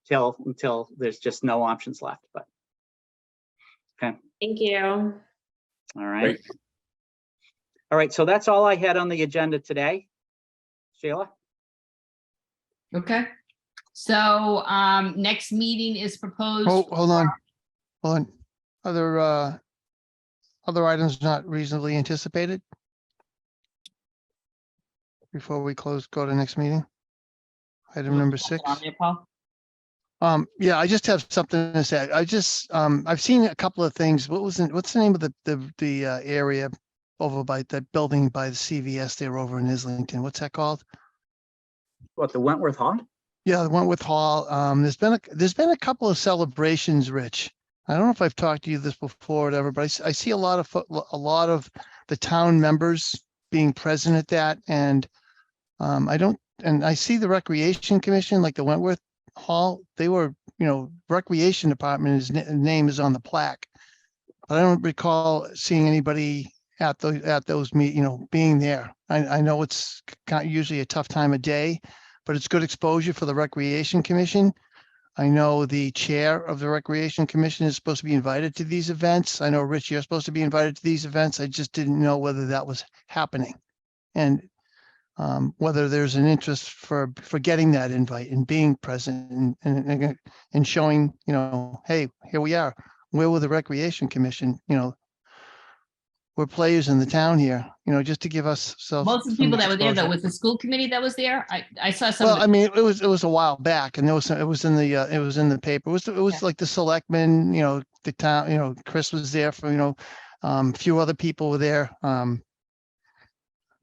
until there's just no options left. But okay. Thank you. All right. Great. All right. So that's all I had on the agenda today. Sheila. Okay. So next meeting is proposed. Oh, hold on. Other items not reasonably anticipated? Before we go to next meeting? Item number 6. On there, Paul? Yeah, I just have something to say. I've seen a couple of things. What's the name of the area over by that building by the CVS there over in Islington? What's that called? What, the Wentworth Hall? Yeah, the Wentworth Hall. There's been a couple of celebrations, Rich. I don't know if I've talked to you this before or whatever, but I see a lot of the town members being present at that, and I see the Recreation Commission, like the Wentworth Hall, they were, Recreation Department, his name is on the plaque. But I don't recall seeing anybody at those being there. I know it's usually a tough time of day, but it's good exposure for the Recreation Commission. I know the chair of the Recreation Commission is supposed to be invited to these events. I know, Rich, you're supposed to be invited to these events. I just didn't know whether that was happening. And whether there's an interest for getting that invite and being present and showing, hey, here we are. We're with the Recreation Commission, we're players in the town here, just to give us. Most of the people that were there, though, was the school committee that was there. I saw some. Well, I mean, it was a while back, and it was in the paper. It was like the selectmen, the town, Chris was there for, a few other people were there.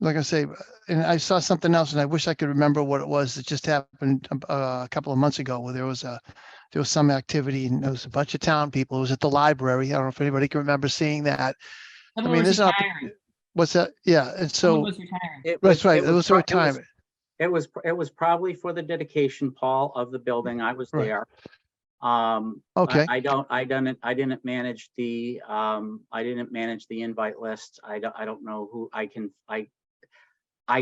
Like I say, and I saw something else, and I wish I could remember what it was that just happened a couple of months ago, where there was some activity, and there was a bunch of town people. It was at the library. I don't know if anybody can remember seeing that. Someone was retiring. What's that? Yeah, and Someone so was retiring. that's right. It was a retirement. It was probably for the dedication, Paul, of the building. I was Right. there. Okay. I didn't manage the invite list. I don't know who I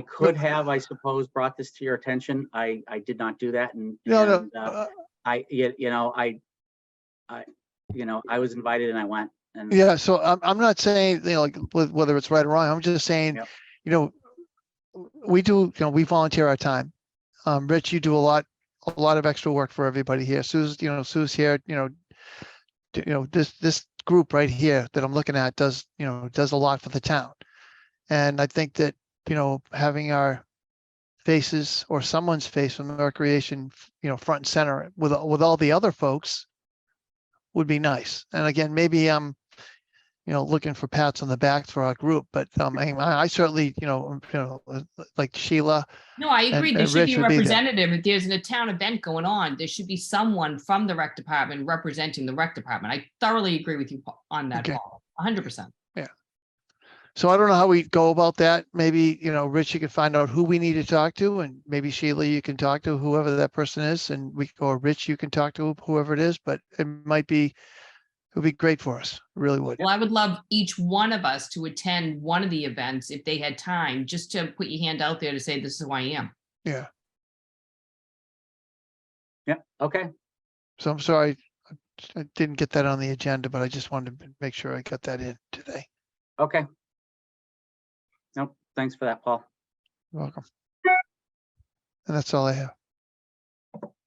could have, I suppose, brought this to your attention. I did not do that, and No. I was invited and I went. And Yeah, so I'm not saying, like whether it's right or wrong. I'm just saying, Yep. We do, we volunteer our time. Rich, you do a lot of extra work for everybody here. Sue's here, this group right here that I'm looking at does a lot for the town. And I think that, having our faces or someone's face from the recreation, front and center with all the other folks would be nice. And again, maybe I'm, looking for pats on the back for our group, but I certainly, like Sheila. No, I agree. and There should be Rich a would be there. representative. If there's a town event going on, there should be someone from the rec department representing the rec department. I thoroughly agree with you on that, Okay. Paul. 100%. So I don't know how we go about that. Maybe, Rich, you can find out who we need to talk to, and maybe Sheila, you can talk to whoever that person is, and or Rich, you can talk to whoever it is, but it would be great for us. It really would. Well, I would love each one of us to attend one of the events if they had time, just to put your hand out there to say, this is who I am. Yeah. yeah, okay. So I'm sorry, I didn't get that on the agenda, but I just wanted to make sure I got that in today. Okay. Nope. Thanks for that, Paul. You're welcome. And that's all I have.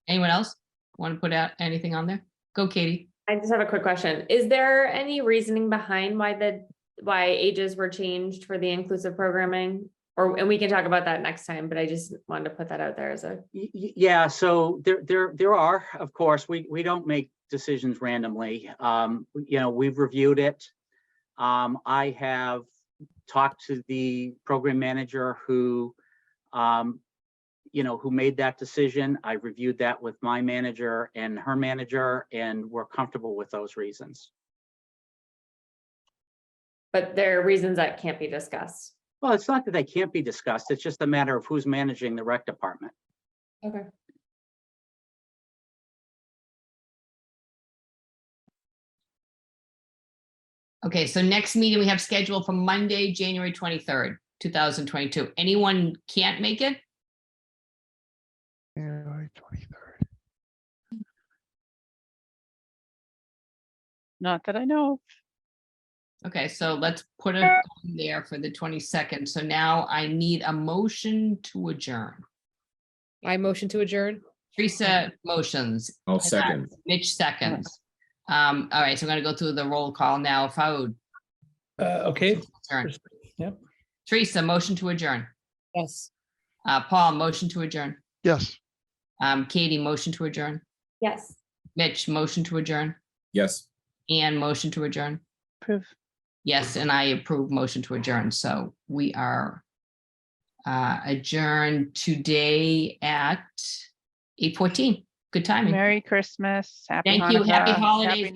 Anyone else want to put out anything on there? Go, Katie. I just have a quick question. Is there any reasoning behind why ages were changed for the inclusive programming? And we can talk about that next time, but I just wanted to put that out there as a. Yeah, so there are, of course, we don't make decisions randomly. We've reviewed it. I have talked to the program manager who made that decision. I reviewed that with my manager and her manager, and we're comfortable with those reasons. But there are reasons that can't be discussed. Well, it's not that they can't be discussed. It's just a matter of who's managing the rec department. Okay. Okay, so next meeting we have scheduled for Monday, January 23rd, 2022. Anyone can't make it? January 23rd. Not that I know. Okay, so let's put it on there for the 22nd. So now I need a motion to adjourn. I motion to adjourn. Teresa motions. I'll second. Mitch seconds. All right, so I'm gonna go through the roll call now. Faud. Okay. Adjourn. Yep. Teresa, motion to adjourn. Yes. Paul, motion to adjourn. Yes. Katie, motion to adjourn. Yes. Mitch, motion to adjourn, Yes. and motion to adjourn. Proof. Yes, and I approve motion to adjourn. So we are adjourned today at 8:14. Good timing. Merry Christmas. Happy Thank you. Happy Hanukkah, holidays. New